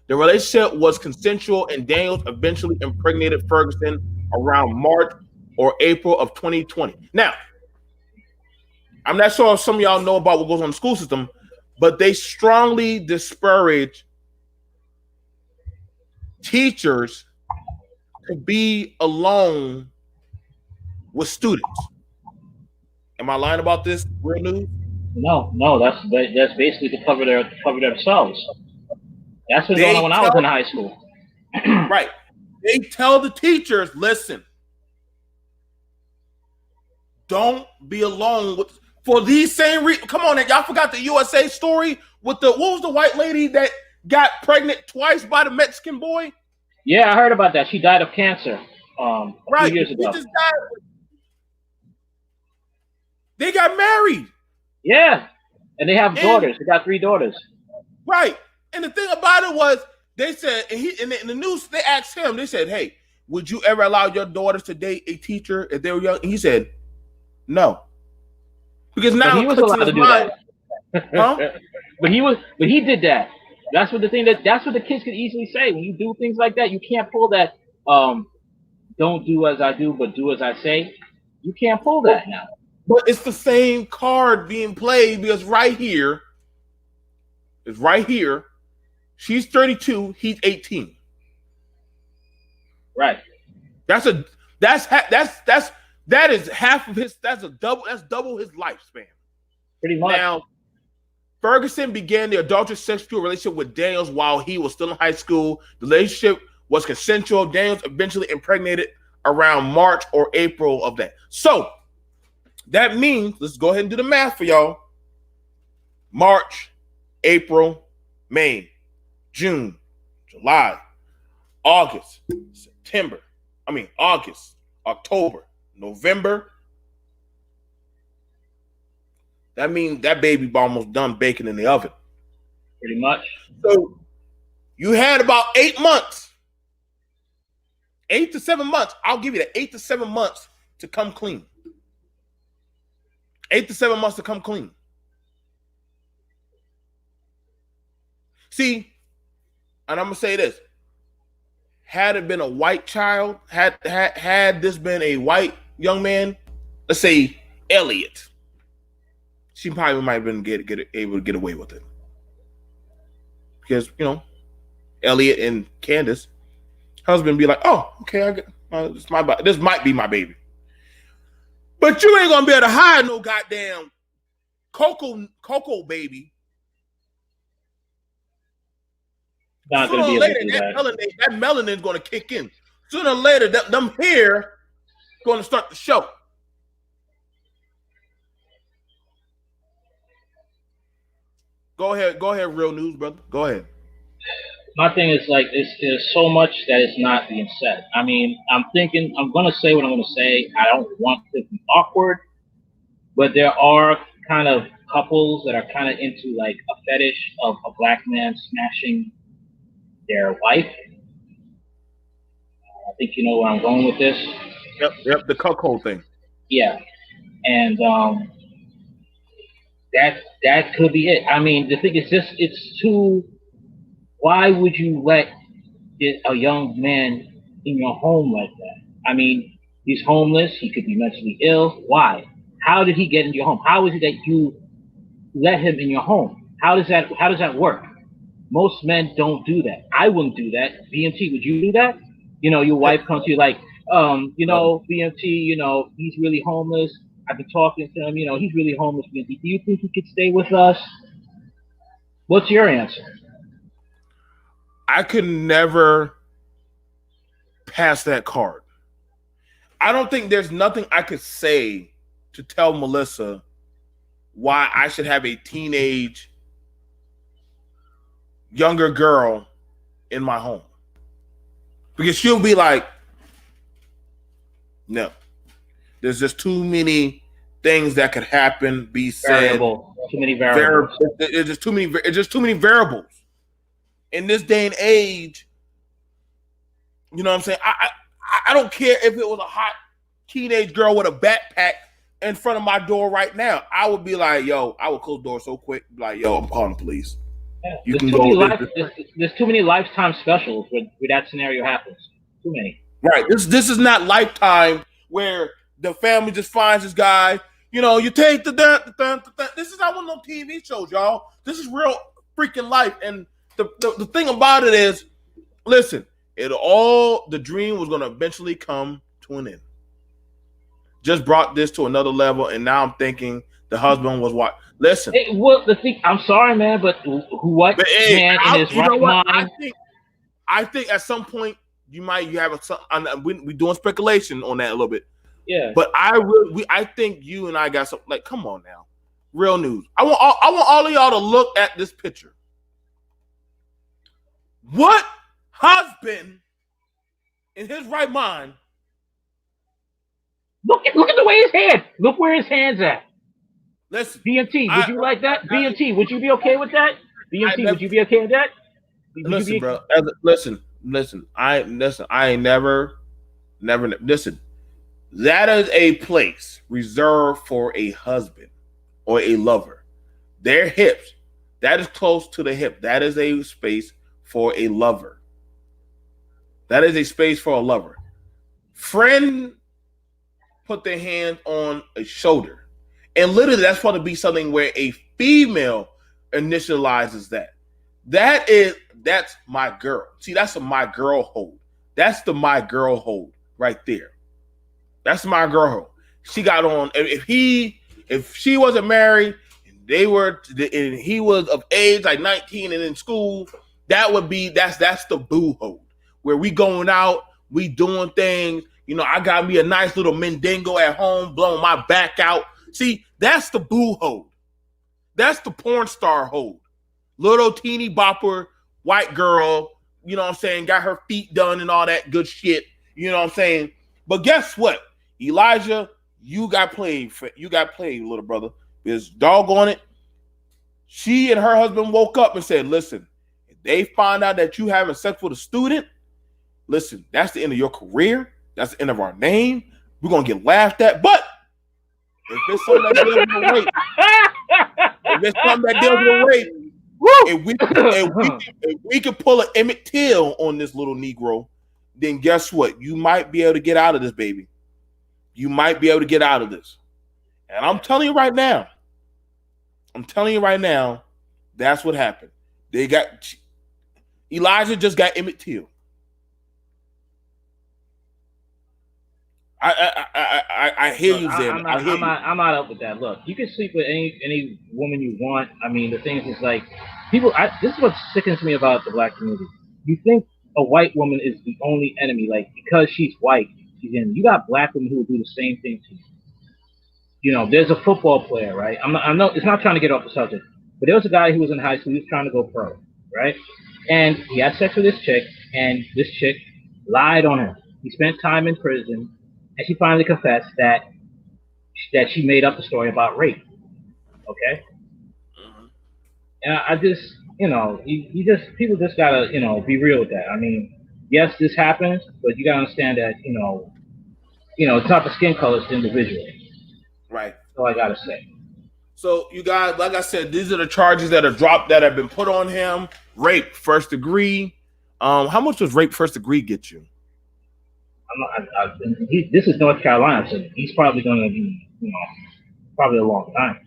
The relationship was consensual, and Daniels eventually impregnated Ferguson around March or April of 2020. Now, I'm not sure if some of y'all know about what goes on in the school system, but they strongly discourage teachers to be alone with students. Am I lying about this? Real news? No, that's basically to cover themselves. That's what's going on They when I was tell in high school. right. They tell the teachers, listen, don't be alone with for these same reasons. Come on, y'all forgot the USA story with what was the white lady that got pregnant twice by the Mexican boy? Yeah, I heard about that. She died of cancer a few years ago. Just died. They got married. Yeah, and they have daughters. They got 3 daughters. Right. And the thing about it was, they said, in the news, they asked him, they said, hey, would you ever allow your daughters to date a teacher if they were young? And he said, no. Because now he was allowed to do that. Huh? But he did that. That's what the kids could easily say. When you do things like that, you can't pull that don't do as I do, but do as I say. You can't pull that now. But it's the same card being played because right here, she's 32, he's 18. Right. That is half of his. That's double his lifespan. Pretty much. Now, Ferguson began the adulterous sexual relationship with Daniels while he was still in high school. The relationship was consensual. Daniels eventually impregnated around March or April of that. So that means, let's go ahead and do the math for y'all. March, April, May, June, July, August, October, November. That means that baby almost done baking in the oven. Pretty much. So you had about 8 months. 8 to 7 months. I'll give you that. 8 to 7 months to come clean. 8 to 7 months to come clean. See, and I'm gonna say this: had it been a white child, had this been a white young man, let's say Elliot, she probably might have been able to get away with it because Elliot and Candace, husband, be like, oh, okay, I get this might be my baby, but you ain't gonna be able to hide no goddamn Coco baby. Not Sooner or later, that melanin is going to kick in. Sooner or later, them hair going to start to show. Go ahead, real news, brother. Go ahead. My thing is like there's so much that is not being said. I mean, I'm thinking I'm gonna say what I'm gonna say. I don't want to be awkward, but there are kind of couples that are kind of into like a fetish of a black man smashing their wife. I think you know where I'm going with this. Yep, the cuckold thing. Yeah, and that could be it. I mean, the thing is just it's too. Why would you let a young man in your home like that? I mean, he's homeless. He could be mentally ill. Why? How did he get into your home? How is it that you let him in your home? How does that work? Most men don't do that. I wouldn't do that. BMT, would you do that? Your wife comes to you like, BMT, he's really homeless. I've been talking to him, he's really homeless. BMT, do you think he could stay with us? What's your answer? I could never pass that card. I don't think there's nothing I could say to tell Melissa why I should have a teenage younger girl in my home. Because she'll be like, no. There's just too many things that could happen, be said. Too many variables. It's just too many variables. In this day and age, you know what I'm saying? I don't care if it was a hot teenage girl with a backpack in front of my door right now. I would be like, yo, I would close the door so quick, like, yo, I'm calling the police. Yeah, there's too many Lifetime specials where that scenario happens. Too many. Right. This is not Lifetime where the family just finds this guy. You take the. This is not one of those TV shows, y'all. This is real freaking life. And the thing about it is, listen, the dream was going to eventually come to an end. Just brought this to another level, and now I'm thinking the husband was what? Listen. I'm sorry, man, but what man in his right mind? I think at some point you have we doing speculation on that a little bit. Yeah. But I think you and I got some, like, come on now. Real news. I want all of y'all to look at this picture. What husband in his right mind? Look at the way his hand. Look where his hand's at. Listen, BMT, would you like that? BMT, would you be okay with that? BMT, would you be okay with that? Listen, bro. Listen. I ain't never. Listen. That is a place reserved for a husband or a lover. Their hips, that is close to the hip. That is a space for a lover. That is a space for a lover. Friend put their hand on a shoulder. And literally that's supposed to be something where a female initializes that. That's my girl. See, that's a my girl hold. That's the my girl hold right there. That's my girl. She got on. If she wasn't married, and he was of age, like 19 and in school, that's the boo hold. Where we going out, we doing things. I got me a nice little Mendingo at home, blowing my back out. See, that's the boo hold. That's the porn star hold. Little teeny bopper, white girl, you know what I'm saying, got her feet done and all that good shit. You know what I'm saying? But guess what? Elijah, you got played, little brother. Because doggone it, she and her husband woke up and said, listen, if they find out that you having sex with a student, listen, that's the end of your career. That's the end of our name. We're going to get laughed at. But if it's something that deals with rape, if we can pull an Emmett Till on this little Negro, then guess what? You might be able to get out of this, baby. You might be able to get out of this. And I'm telling you right now, that's what happened. Elijah just got Emmett Till. I hear you, Zen. I'm not up with that. Look, you can sleep with any woman you want. I mean, the thing is, like, people. This is what sickens me about the black community. You think a white woman is the only enemy, like, because she's white, she's in. You got black women who will do the same thing to you. There's a football player, right? I'm not. It's not trying to get off the subject, but there was a guy who was in high school. He was trying to go pro, right? And he had sex with this chick, and this chick lied on him. He spent time in prison. And she finally confessed that she made up a story about rape. Okay? And I just, people just gotta, be real with that. I mean, yes, this happens, but you gotta understand that, it's not the skin color, it's the individual. Right. That's all I gotta say. So you guys, like I said, these are the charges that are dropped that have been put on him. Rape, first degree. How much does rape first degree get you? This is North Carolina, so he's probably going to be, probably a long time.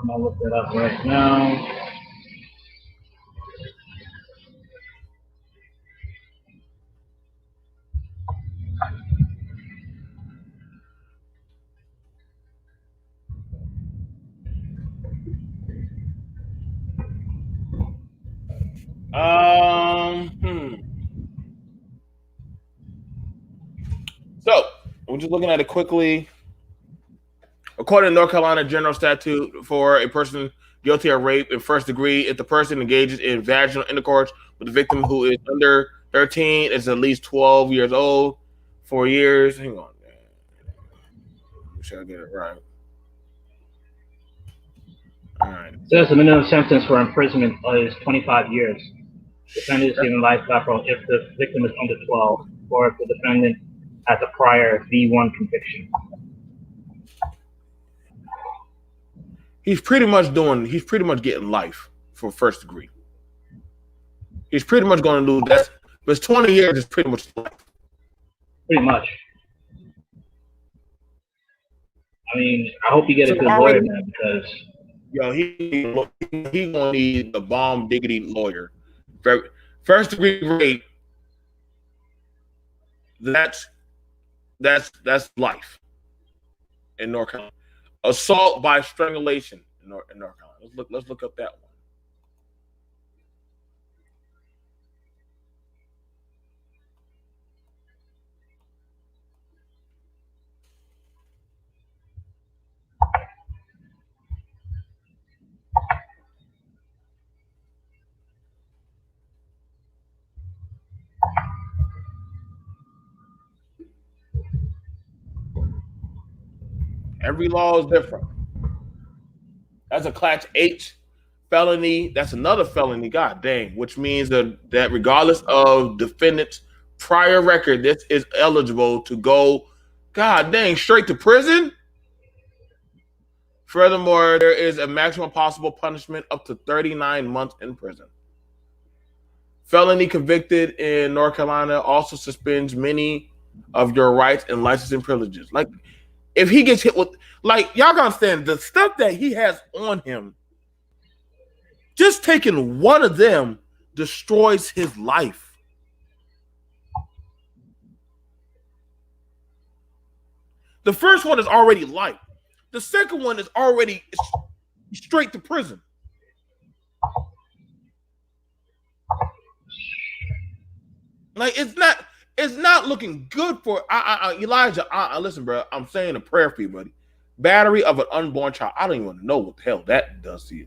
I'm going to look that up right now. So we're just looking at it quickly. According to North Carolina General Statute, for a person guilty of rape in first degree, if the person engages in vaginal intercourse with the victim who is under 13, is at least 12 years old, 4 years. Hang on, man. Make sure I get it right. All right. Says the minimum sentence for imprisonment is 25 years. Defendant is given life without parole if the victim is under 12, or if the defendant has a prior V1 conviction. He's pretty much getting life for first degree. He's pretty much going to lose. But it's 20 years is pretty much life. Pretty much. I mean, I hope you get a good lawyer, man, because he gonna need a bomb diggity lawyer. First degree rape. That's life in North Carolina. Assault by strangulation in North Carolina. Let's look up that one. Every law is different. That's a class H felony. That's another felony. God dang, which means that regardless of defendant's prior record, this is eligible to go. God dang, straight to prison. Furthermore, there is a maximum possible punishment up to 39 months in prison. Felony convicted in North Carolina also suspends many of your rights and licensing privileges. Like, if he gets hit with, like, y'all gotta understand the stuff that he has on him, just taking one of them destroys his life. The first one is already life. The second one is already straight to prison. Like, it's not looking good for Elijah. Listen, bro, I'm saying a prayer for you, buddy. Battery of an unborn child. I don't even know what the hell that does to you.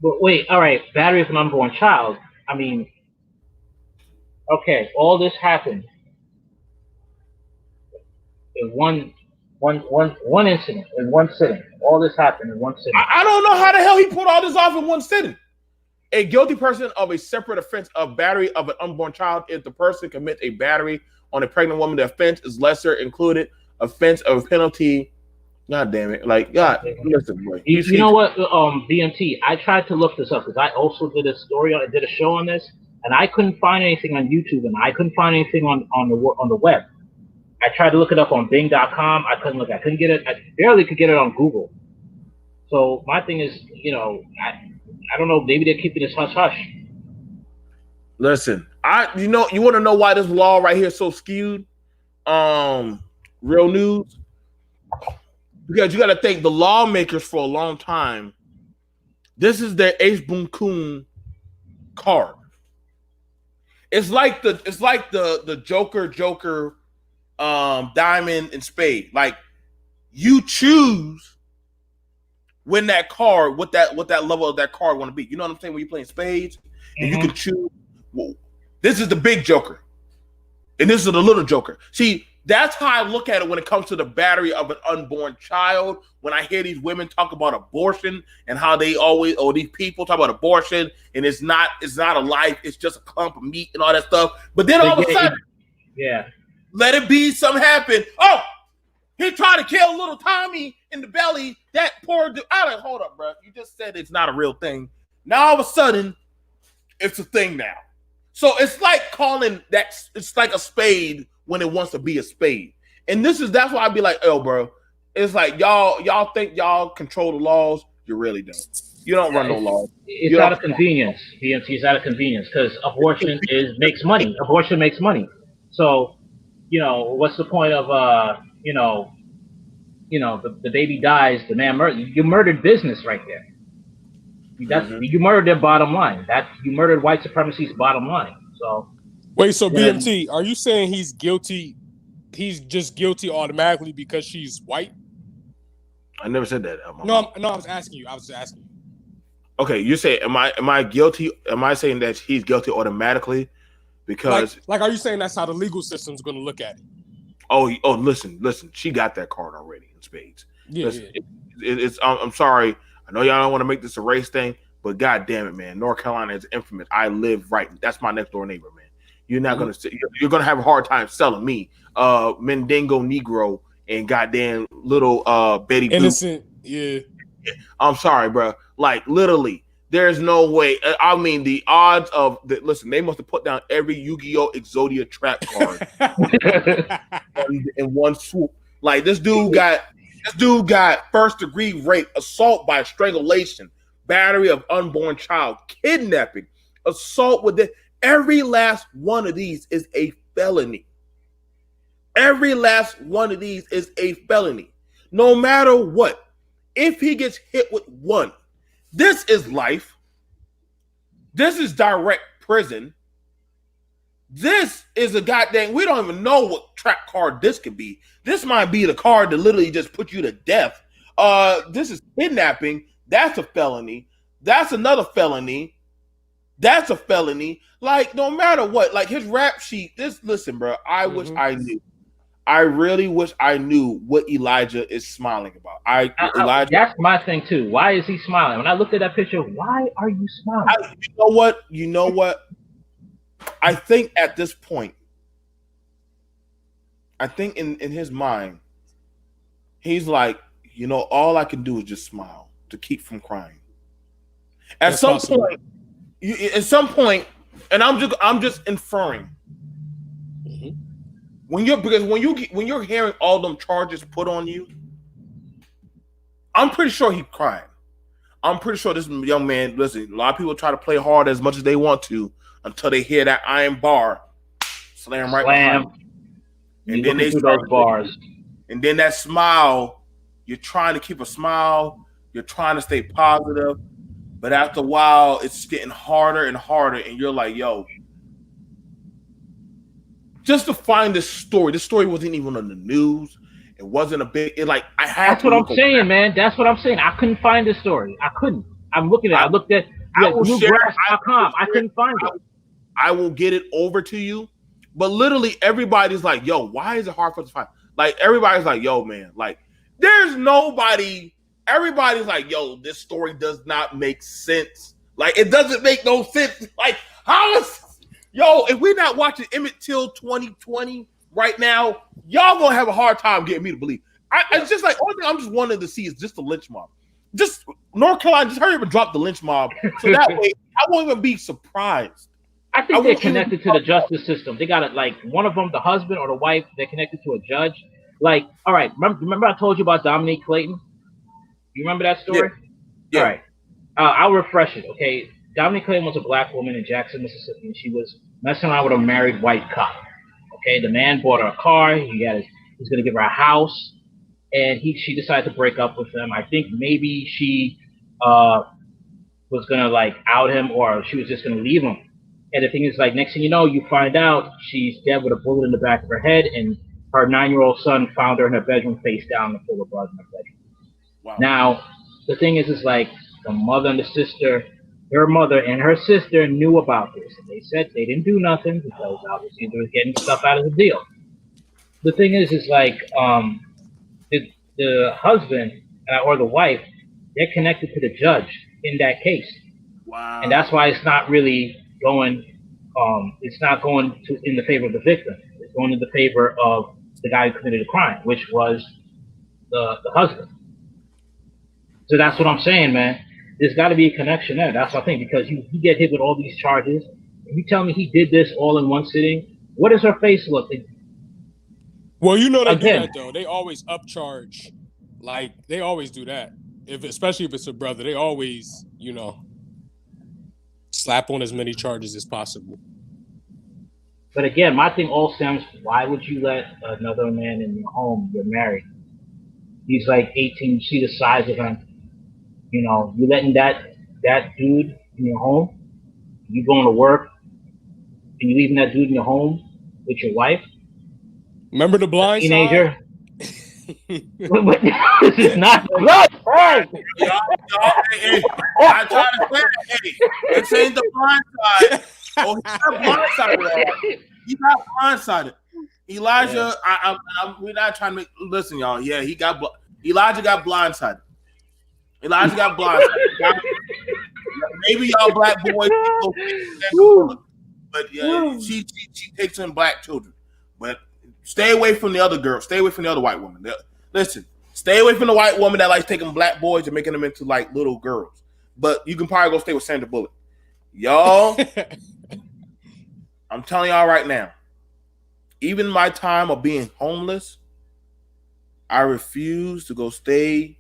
But wait, all right, battery of an unborn child. I mean, okay, all this happened in one incident, in one sitting. All this happened in one sitting. I don't know how the hell he pulled all this off in one sitting. A guilty person of a separate offense of battery of an unborn child, if the person commits a battery on a pregnant woman, the offense is lesser included offense of penalty. God damn it. Like, God, listen, boy. You know what, BMT, I tried to look this up because I also did a story, I did a show on this, and I couldn't find anything on YouTube, and I couldn't find anything on the web. I tried to look it up on Bing.com. I couldn't get it. I barely could get it on Google. So my thing is, I don't know. Maybe they're keeping this hush hush. Listen, you want to know why this law right here is so skewed? Real news. Because you got to think the lawmakers for a long time. This is their Ace Boon Coon card. It's like the Joker, diamond and spade. Like, you choose when that card, what that level of that card want to be. You know what I'm saying? When you're playing spades, and you can choose. Well, this is the big joker, and this is the little joker. See, that's how I look at it when it comes to the battery of an unborn child. When I hear these women talk about abortion and how they always, or these people talk about abortion, and it's not a life, it's just a clump of meat and all that stuff. But then all of a sudden, let it be, something happen. Oh, he tried to kill little Tommy in the belly. That poor dude. Hold up, bro. You just said it's not a real thing. Now all of a sudden, it's a thing now. So it's like calling that. It's like a spade when it wants to be a spade. And that's why I'd be like, oh, bro. It's like y'all think y'all control the laws. You really don't. You don't run no laws. It's out of convenience. BMT is out of convenience because abortion makes money. Abortion makes money. So, what's the point of the baby dies, the man murdered. You murdered business right there. You murdered their bottom line. You murdered white supremacy's bottom line. So wait, so BMT, are you saying he's guilty? He's just guilty automatically because she's white? I never said that. No, I was asking you. Okay, you say, am I guilty? Am I saying that he's guilty automatically? Because like are you saying that's how the legal system's going to look at it? Oh, listen. She got that card already in spades. Yeah, listen, it's. I'm sorry. I know y'all don't want to make this a race thing, but God damn it, man, North Carolina is infamous. I live right. That's my next door neighbor, man. You're not gonna. You're gonna have a hard time selling me, Mendingo Negro and goddamn little Betty innocent. Blue. Yeah. I'm sorry, bro. Like, literally, There's no way. I mean, the odds of listen, they must have put down every Yu-Gi-Oh! Exodia trap card in one swoop. Like this dude got first degree rape, assault by strangulation, battery of unborn child, kidnapping, assault with it. Every last one of these is a felony. Every last one of these is a felony. No matter what. If he gets hit with one, this is life. This is direct prison. This is a goddamn, we don't even know what trap card this could be. This might be the card that literally just put you to death. This is kidnapping. That's a felony. That's another felony. That's a felony. Like, no matter what, like his rap sheet, listen, bro, I wish I knew. I really wish I knew what Elijah is smiling about. Elijah, that's my thing too. Why is he smiling? When I looked at that picture, why are you smiling? You know what? I think at this point, I think in his mind, he's like, all I can do is just smile to keep from crying. At some point, and I'm just inferring. When you're hearing all them charges put on you, I'm pretty sure he's crying. I'm pretty sure this young man, listen, a lot of people try to play hard as much as they want to until they hear that iron bar slam right behind them. And then they start those bars. And then that smile, you're trying to keep a smile, you're trying to stay positive, but after a while, it's getting harder and harder, and you're like, yo, just to find this story wasn't even on the news. It wasn't a big. I had. That's what I'm saying, man. That's what I'm saying. I couldn't find this story. I couldn't. I'm looking at. I looked at newgrass.com. I couldn't find it. I will get it over to you, but literally everybody's like, "Yo, why is it hard for us to find?" Like everybody's like, "Yo, man, like there's nobody." Everybody's like, "Yo, this story does not make sense. Like it doesn't make no sense. Like how is?" Yo, if we're not watching Emmett Till 2020 right now, y'all gonna have a hard time getting me to believe. It's just like, only thing I'm just wanting to see is just the lynch mob. Just North Carolina, just hurry up and drop the lynch mob. So that way, I won't even be surprised. I think they're connected to the justice system. They got it like one of them, the husband or the wife, they're connected to a judge. Like, all right, remember I told you about Dominique Clayton? You remember that story? Yeah. All right. I'll refresh it, okay? Dominique Clayton was a black woman in Jackson, Mississippi, and she was messing around with a married white cop. Okay, the man bought her a car. He's going to give her a house, and she decided to break up with him. I think maybe she was going to like out him, or she was just going to leave him. And the thing is, like, next thing you know, you find out she's dead with a bullet in the back of her head, and her 9-year-old son found her in her bedroom face down and full of blood in her bedroom. Wow. Now, the thing is like the mother and the sister. Her mother and her sister knew about this. And they said they didn't do nothing because obviously they were getting stuff out of the deal. The thing is like the husband or the wife, they're connected to the judge in that case. Wow. And that's why it's not really going. It's not going in the favor of the victim. It's going in the favor of the guy who committed the crime, which was the husband. So that's what I'm saying, man. There's got to be a connection there. That's what I think, because you get hit with all these charges. And you tell me he did this all in one sitting. What does her face look like? Well, you know they do that, though. They always upcharge. Like, they always do that. Especially if it's a brother. They always, slap on as many charges as possible. But again, my thing all stems, why would you let another man in your home? You're married. He's like 18. You see the size of him. You letting that dude in your home, you going to work, and you leaving that dude in your home with your wife. Remember the blind teenager? This is not blood. I'm trying to say it. This ain't the blind side. Oh, he got blindsided. Elijah, we're not trying to listen, y'all. Yeah, Elijah got blindsided. Maybe y'all black boys, but yeah, she takes in black children. But stay away from the other girl. Stay away from the other white woman. Listen, stay away from the white woman that likes taking black boys and making them into like little girls. but you can probably go stay with Sandra Bullock. Y'all, I'm telling y'all right now, even my time of being homeless, I refuse to go stay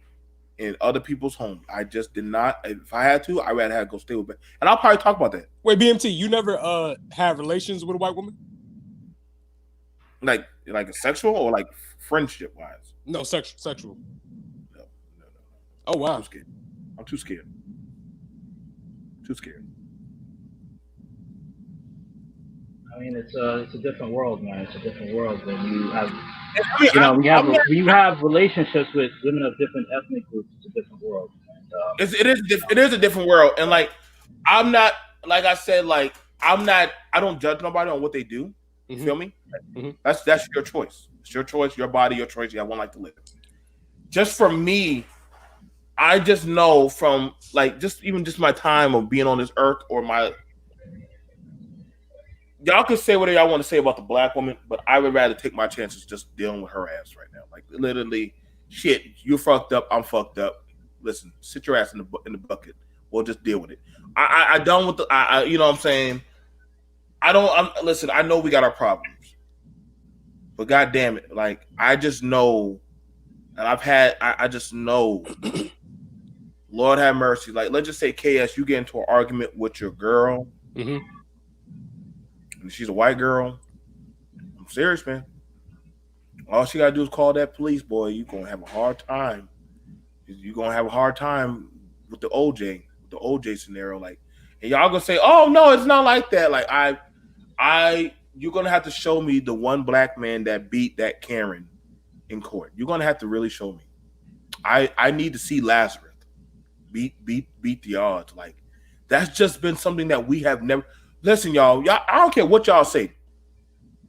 in other people's homes. I just did not. If I had to, I'd rather have to go stay with them. And I'll probably talk about that. Wait, BMT, you never have relations with a white woman? Like a sexual or like friendship wise? No, sexual. No. Oh wow. I'm too scared. Too scared. I mean, it's a different world, man. It's a different world when you have, when you have relationships with women of different ethnic groups. It's a different world. And, it is a different world, and like I'm not, like I said, like I'm not. I don't judge nobody on what they do. You feel me? Mm-hmm. That's your choice. It's your choice, your body, your choice. You have one life to live. Just for me, I just know from like just my time of being on this earth or my. Y'all can say whatever y'all want to say about the black woman, but I would rather take my chances just dealing with her ass right now. Like literally, shit, you fucked up, I'm fucked up. Listen, sit your ass in the bucket. We'll just deal with it. I done with the. You know what I'm saying? Listen, I know we got our problems, but god damn it, like I just know, and I just know. Lord have mercy. Like let's just say KS, you get into an argument with your girl. Mm-hmm. And she's a white girl. I'm serious, man. All she gotta do is call that police, boy. You're gonna have a hard time. You're gonna have a hard time with the OJ scenario. Like, and y'all gonna say, "Oh no, it's not like that." Like, you're gonna have to show me the one black man that beat that Karen in court. You're gonna have to really show me. I need to see Lazarus beat the odds. Like, that's just been something that we have never. Listen, y'all, I don't care what y'all say.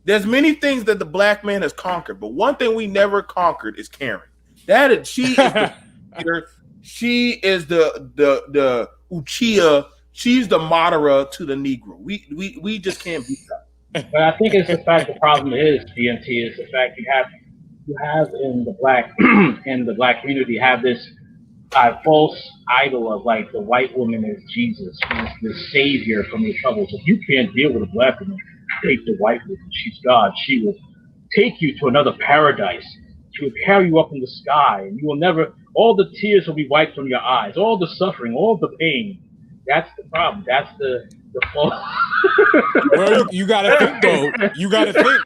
There's many things that the black man has conquered, but one thing we never conquered is Karen. She is the Uchiha. She's the Madara to the Negro. We just can't beat that. But I think it's the fact. The problem is BMT is the fact you have in the black community have this false idol of like the white woman is Jesus, who's the savior from your troubles. If you can't deal with a black woman, take the white woman. She's God. She will take you to another paradise. She will carry you up in the sky, and you will never. All the tears will be wiped from your eyes. All the suffering, all the pain. That's the problem. That's the false. Well, you gotta think though. You gotta think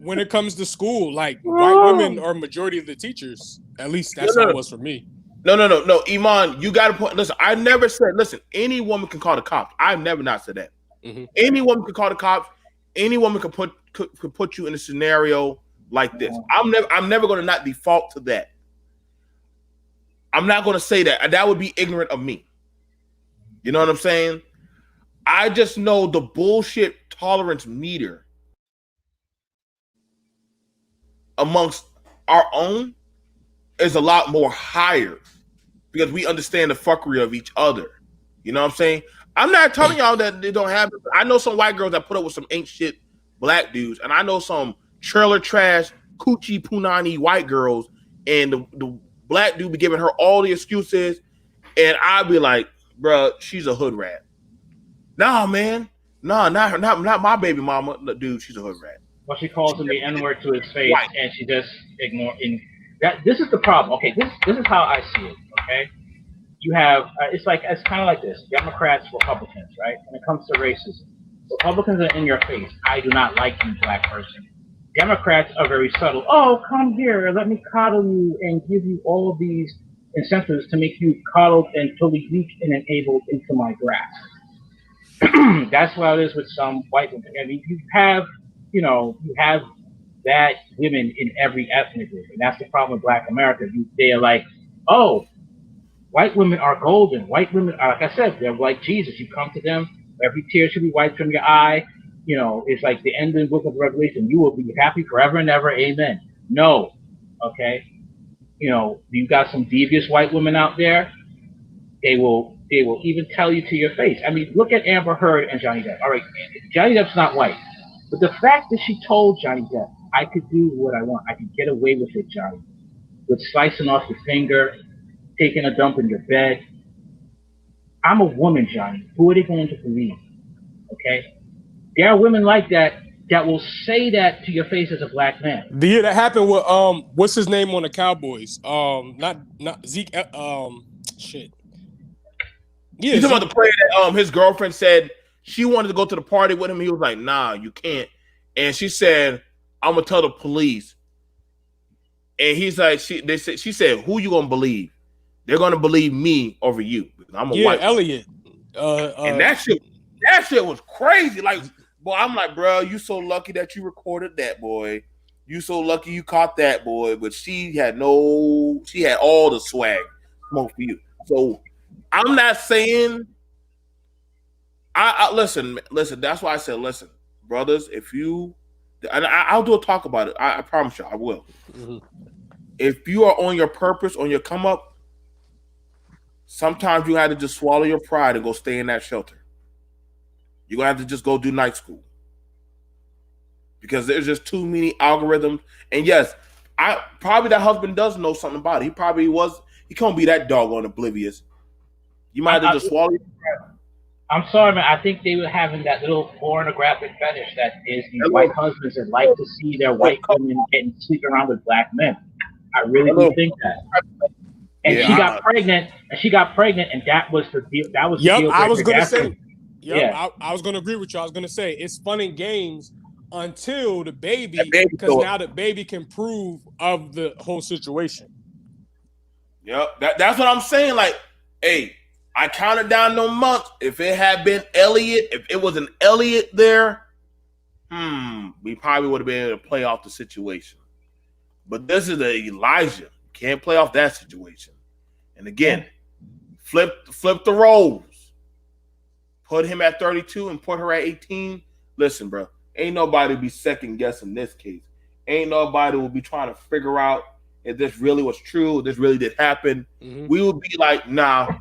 when it comes to school, like white women are majority of the teachers. At least that's how it was for me. No, Iman, you got to point. Listen, I never said. Listen, any woman can call the cops. I've never not said that. Mm-hmm. Any woman can call the cops. Any woman could put you in a scenario like this. I'm never going to not default to that. I'm not going to say that. That would be ignorant of me. You know what I'm saying? I just know the bullshit tolerance meter amongst our own is a lot more higher because we understand the fuckery of each other. You know what I'm saying? I'm not telling y'all that they don't have it. I know some white girls that put up with some ain't shit black dudes, and I know some trailer trash, coochie punani white girls, and the black dude be giving her all the excuses, and I'd be like, bruh, she's a hood rat. Nah, man. Nah, not my baby mama. Dude, she's a hood rat. Well, she calls him the N-word to his face, and she just ignores. This is the problem. Okay, this is how I see it. Okay, you have it's kind of like this: Democrats, Republicans, right? When it comes to racism, Republicans are in your face. I do not like you, black person. Democrats are very subtle. Oh, come here, let me coddle you and give you all of these incentives to make you coddled and totally weak and enabled into my grasp. That's what it is with some white women. I mean, you have bad women in every ethnic group, and that's the problem with Black America. They are like, oh, white women are golden. White women are, like I said, they're like Jesus. You come to them, every tear should be wiped from your eye. You know, it's like the end of the book of Revelation. You will be happy forever and ever. Amen. No. Okay. You know, you got some devious white women out there. They will even tell you to your face. I mean, look at Amber Heard and Johnny Depp. All right, Johnny Depp's not white. But the fact that she told Johnny Depp, I could do what I want. I could get away with it, Johnny. With slicing off your finger, taking a dump in your bed, I'm a woman, Johnny. Who are they going to believe? Okay? There are women like that that will say that to your face as a black man. The year that happened with what's his name on the Cowboys? Not Zeke. Shit. Yeah, You talking Zeke. about the player that his girlfriend said she wanted to go to the party with him. He was like, "Nah, you can't." And she said, "I'm gonna tell the police." And he's like, she said, "Who you gonna believe? They're gonna believe me over you. I'm a white." Elliot. And that shit was crazy. Like, boy, I'm like, bro, you so lucky that you recorded that, boy. You so lucky you caught that, boy. But she had all the swag, smoke for you. So I'm not saying. I listen. That's why I said, listen, brothers. If you, and I'll do a talk about it. I promise you, I will. Mm-hmm. If you are on your purpose, on your come up, sometimes you have to just swallow your pride and go stay in that shelter. You're gonna have to just go do night school because there's just too many algorithms. And yes, that husband does know something about it. He can't be that doggone oblivious. You might have to just swallow your pride. I'm sorry, man. I think they were having that little pornographic fetish that is these white husbands that like to see their white women getting sleeping around with black men. I really do think that. And she got pregnant, and that was the deal. That was the deal. I was gonna say. Yeah, I was gonna agree with you. I was gonna say it's fun and games until the baby, because now the baby can prove of the whole situation. Yep, that's what I'm saying. Like, hey, I counted down no months. If it had been Elliot, if it was an Elliot there, we probably would have been able to play off the situation. But this is the Elijah. Can't play off that situation. And again, flip the roles. Put him at 32 and put her at 18. Listen, bro, ain't nobody be second guessing this case. Ain't nobody will be trying to figure out if this really was true, if this really did happen. Mm-hmm. We would be like, nah,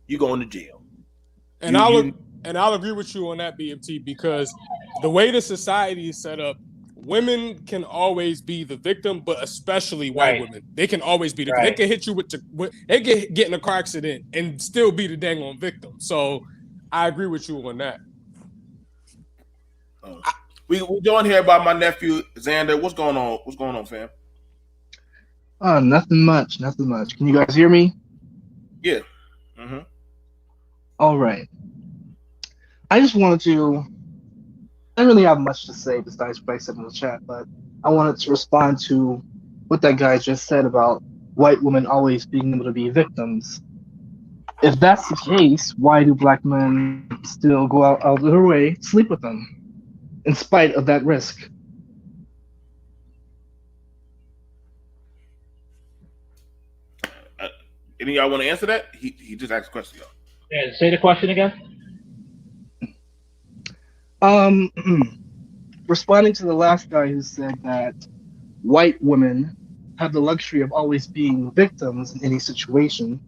you going to jail. And I'll agree with you on that, BMT, because the way the society is set up, women can always be the victim, but especially white women. They can always be the victim. They can hit you they can get in a car accident and still be the dang on victim. So I agree with you on that. We joined here by my nephew Xander. What's going on? What's going on, fam? Nothing much. Can you guys hear me? Yeah. Mm-hmm. All right. I just wanted to. I didn't really have much to say besides what I said in the chat, but I wanted to respond to what that guy just said about white women always being able to be victims. If that's the case, why do black men still go out of their way to sleep with them, in spite of that risk? Any of y'all want to answer that? He just asked a question, y'all. Yeah, say the question again. Responding to the last guy who said that white women have the luxury of always being victims in any situation,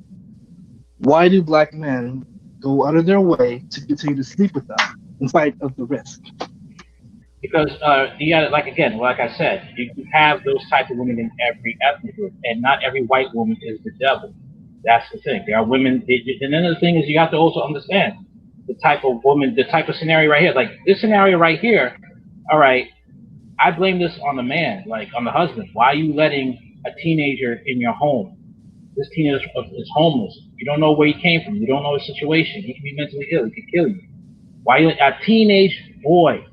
why do black men go out of their way to continue to sleep with them in spite of the risk? Because you got like I said, you have those types of women in every ethnic group, and not every white woman is the devil. That's the thing. There are women, and then the thing is, you have to also understand the type of woman, the type of scenario right here. Like this scenario right here, all right, I blame this on the man, like on the husband. Why are you letting a teenager in your home? This teenager is homeless. You don't know where he came from. You don't know his situation. He can be mentally ill. He could kill you. Why you a teenage boy?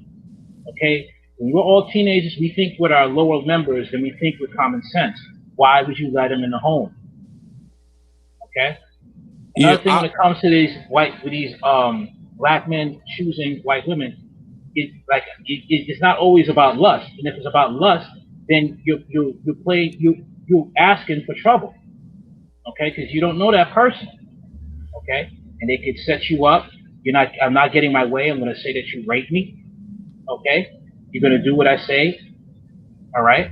Okay, when we're all teenagers, we think with our lower members and we think with common sense. Why would you let him in the home? Okay. Another thing when it comes to these black men choosing white women, it's not always about lust. And if it's about lust, then you're asking for trouble. Okay, because you don't know that person. Okay, and they could set you up. I'm not getting my way. I'm going to say that you raped me. Okay, you're going to do what I say. All right,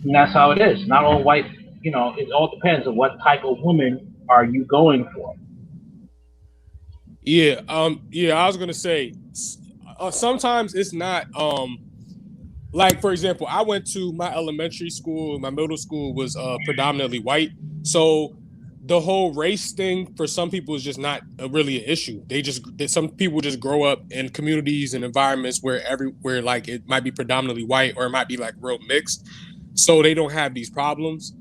and that's how it is. Not all white. It all depends on what type of woman are you going for. Yeah, I was gonna say sometimes it's not like, for example, I went to my elementary school, my middle school was predominantly white, so the whole race thing for some people is just not really an issue. Some people just grow up in communities and environments where like it might be predominantly white or it might be like real mixed, so they don't have these problems.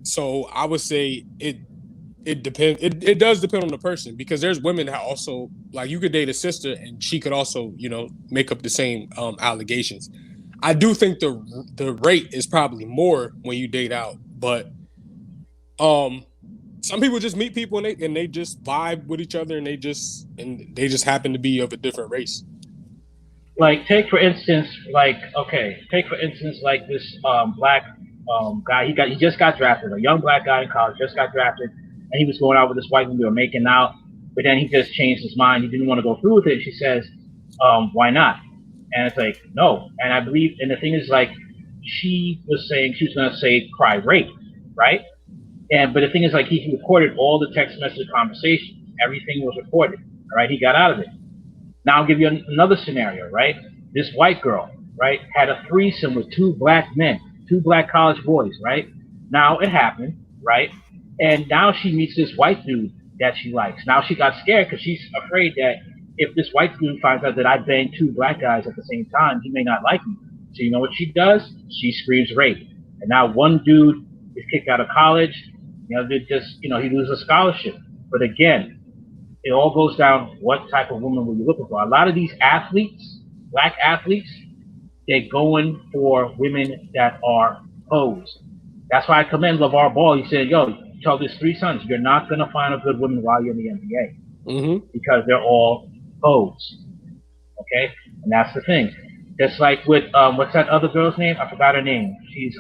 So I would say it depends. It does depend on the person, because there's women that also, like, you could date a sister and she could also, make up the same allegations. I do think the rate is probably more when you date out, but some people just meet people and they just vibe with each other and they just happen to be of a different race. Like, take for instance, like this black guy. He just got drafted. A young black guy in college just got drafted, and he was going out with this white woman. They were making out, but then he just changed his mind. He didn't want to go through with it. She says, "Why not?" And it's like, no. And I believe, and the thing is, like, she was saying she was going to say cry rape, right? But the thing is, like, he recorded all the text message conversations. Everything was recorded. All right, he got out of it. Now I'll give you another scenario, right? This white girl, right, had a threesome with two black men, two black college boys, right? Now it happened, right? And now she meets this white dude that she likes. Now she got scared because she's afraid that if this white dude finds out that I banged two black guys at the same time, he may not like me. So you know what she does? She screams rape. And now one dude is kicked out of college. He loses a scholarship. But again, it all goes down what type of woman were you looking for. A lot of these athletes, black athletes, they're going for women that are hoes. That's why I commend LeVar Ball. He said, yo, tell his three sons, you're not going to find a good woman while you're in the NBA. Because they're all hoes. Okay? And that's the thing. Just like with, what's that other girl's name? I forgot her name. She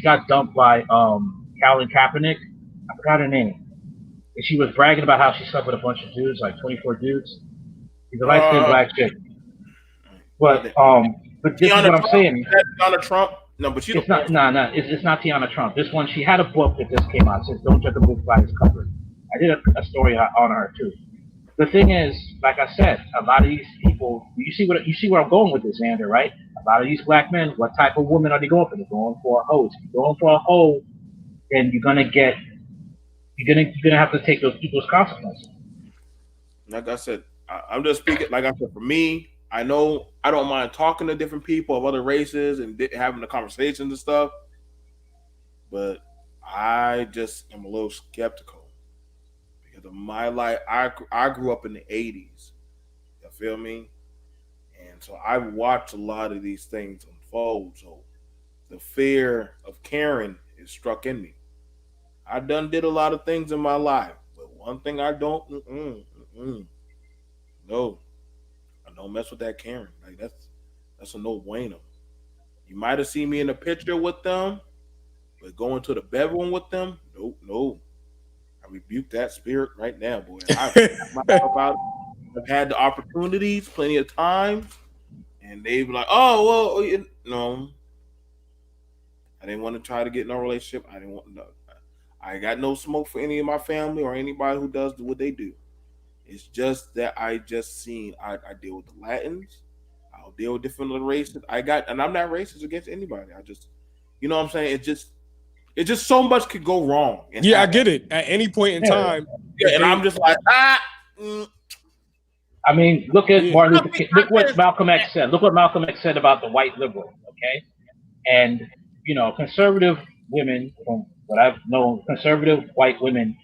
got dumped by Colin Kaepernick. I forgot her name. And she was bragging about how she slept with a bunch of dudes, like 24 dudes. She's a light-skinned black chick. But this is what I'm saying. Tiana Trump? No, but it's not. It's not Tiana Trump. This one, she had a book that just came out. It says, "Don't judge a book by its cover." I did a story on her too. The thing is, like I said, a lot of these people. You see where I'm going with this, Xander, right? A lot of these black men. What type of woman are they going for? They're going for a hoe. If you're going for a hoe, then you're gonna have to take those people's consequences. Like I said, I'm just speaking. Like I said, for me, I know I don't mind talking to different people of other races and having the conversations and stuff, but I just am a little skeptical because of my life. I grew up in the 80s. You feel me? And so I watched a lot of these things unfold. So the fear of Karen is struck in me. I did a lot of things in my life, but one thing I don't, no, I don't mess with that Karen. Like that's a no bueno. You might have seen me in a picture with them, but going to the bedroom with them, no. I rebuke that spirit right now, boy. I've had the opportunities plenty of times, and they be like, "Oh, well, no." I didn't want to try to get in a relationship. I didn't want to. I got no smoke for any of my family or anybody who does what they do. It's just that I deal with the Latins. I'll deal with different races. And I'm not racist against anybody. I just, you know what I'm saying? It just so much could go wrong. Yeah, I get it. At any point in time. Yeah, and I'm just like, I mean, look at Martin Luther King. Look what Malcolm X said. Look what Malcolm X said about the white liberal, okay? And, conservative women, from what I've known, conservative white women,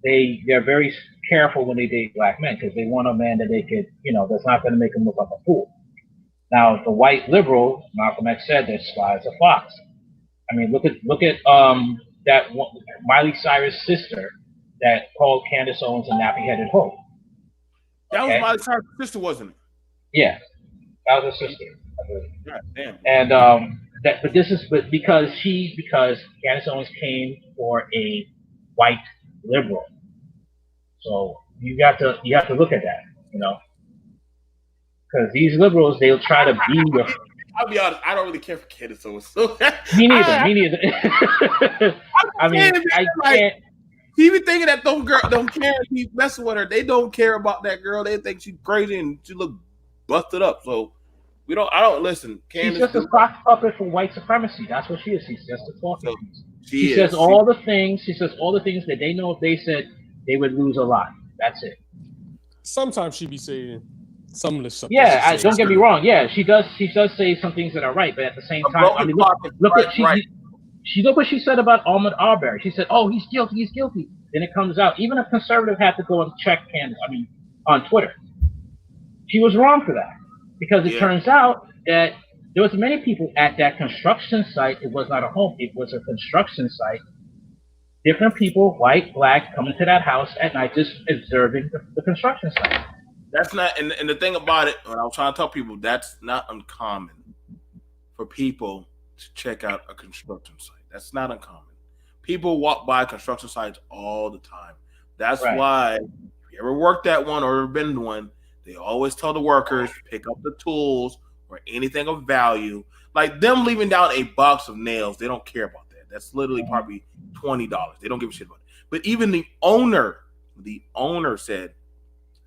they're very careful when they date black men because they want a man that they could, that's not going to make them look like a fool. Now, the white liberal, Malcolm X said, they're sly as a fox. I mean, look at that one, Miley Cyrus' sister that called Candace Owens a nappy-headed hoe. That was Miley Cyrus' sister, wasn't it? Yeah, that was her sister. God damn. And because Candace Owens came for a white liberal. So you have to look at that, because these liberals, they'll try to be your. I'll be honest, I don't really care for Candace Owens. So me neither. I mean, I can't. He be thinking that those girls don't care if he's messing with her. They don't care about that girl. They think she's crazy and she look busted up. So I don't listen. Candace, she's just a sock puppet for white supremacy. That's what she is. She's just a talking piece. She says all the things. She says all the things that they know if they said they would lose a lot. That's it. Sometimes she be saying some of the stuff. Yeah, don't get me wrong. Yeah, she does. She does say some things that are right, but at the same time, I mean, look what look what she said about Ahmaud Arbery. She said, "Oh, he's guilty. He's guilty." Then it comes out. Even a conservative had to go and check Candace. I mean, on Twitter, she was wrong for that because it turns out that there was many people at that construction site. It was not a home. It was a construction site. Different people, white, black, coming to that house at night, just observing the construction site. That's not, and the thing about it, when I was trying to tell people, that's not uncommon for people to check out a construction site. That's not uncommon. People walk by construction sites all the time. That's why, if you ever worked at one or ever been to one, they always tell the workers, pick up the tools or anything of value. Like them leaving down a box of nails, they don't care about that. That's literally probably $20. They don't give a shit about it. But even the owner said,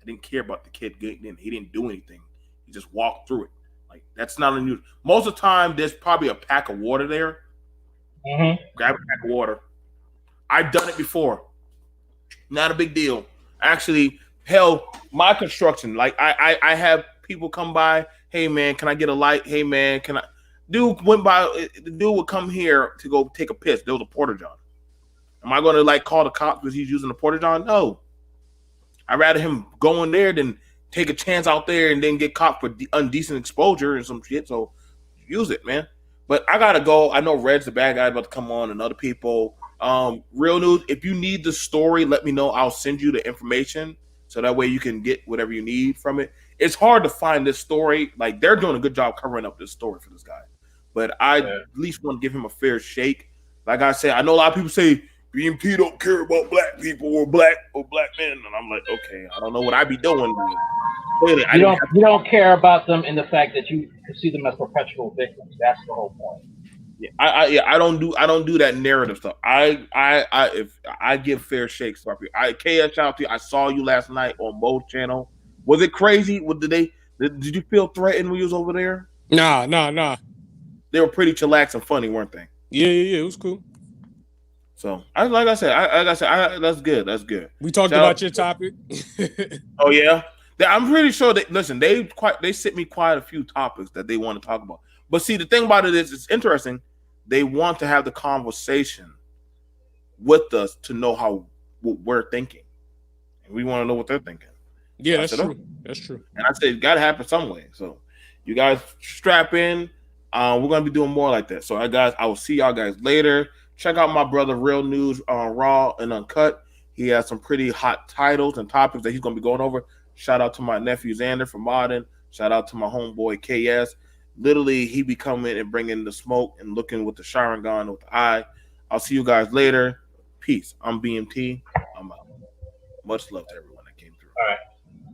I didn't care about the kid getting in. He didn't do anything. He just walked through it. Like, that's not unusual. Most of the time, there's probably a pack of water there. Grab a pack of water. I've done it before. Not a big deal. Actually, hell, my construction, like I have people come by. Hey man, can I get a light? Hey man, can I? Dude went by. The dude would come here to go take a piss. There was a porta john. Am I going to like call the cops because he's using the porta john? No. I'd rather him go in there than take a chance out there and then get caught for indecent exposure and some shit. So use it, man. But I gotta go. I know Red's the bad guy about to come on and other people. Real news. If you need the story, let me know. I'll send you the information so that way you can get whatever you need from it. It's hard to find this story. Like they're doing a good job covering up this story for this guy. But I at least want to give him a fair shake. Like I said, I know a lot of people say BMT don't care about black people or black men, and I'm like, okay, I don't know what I be doing. Clearly, you don't care about them in the fact that you see them as perpetual victims. That's the whole point. Yeah, I don't do that narrative stuff. If I give fair shakes to KS, shout out to you. I saw you last night on Mo's channel. Was it crazy? Did you feel threatened when you was over there? Nah. They were pretty chillax and funny, weren't they? Yeah, it was cool. So, like I said, that's good. That's good. We talked about your topic. Oh yeah, I'm pretty sure that. Listen, they sent me quite a few topics that they want to talk about. But see, the thing about it is, it's interesting. They want to have the conversation with us to know what we're thinking, and we want to know what they're thinking. Yeah, that's true. That's true. And I said, it got to happen some way. So, you guys strap in. We're gonna be doing more like that. So, guys, I will see y'all guys later. Check out my brother Real News on Raw and Uncut. He has some pretty hot titles and topics that he's going to be going over. Shout out to my nephew Xander from Modern. Shout out to my homeboy KS. Literally, he be coming and bringing the smoke and looking with the Sharingan with the eye. I'll see you guys later. Peace. I'm BMT. I'm out. Much love to everyone that came through. All right.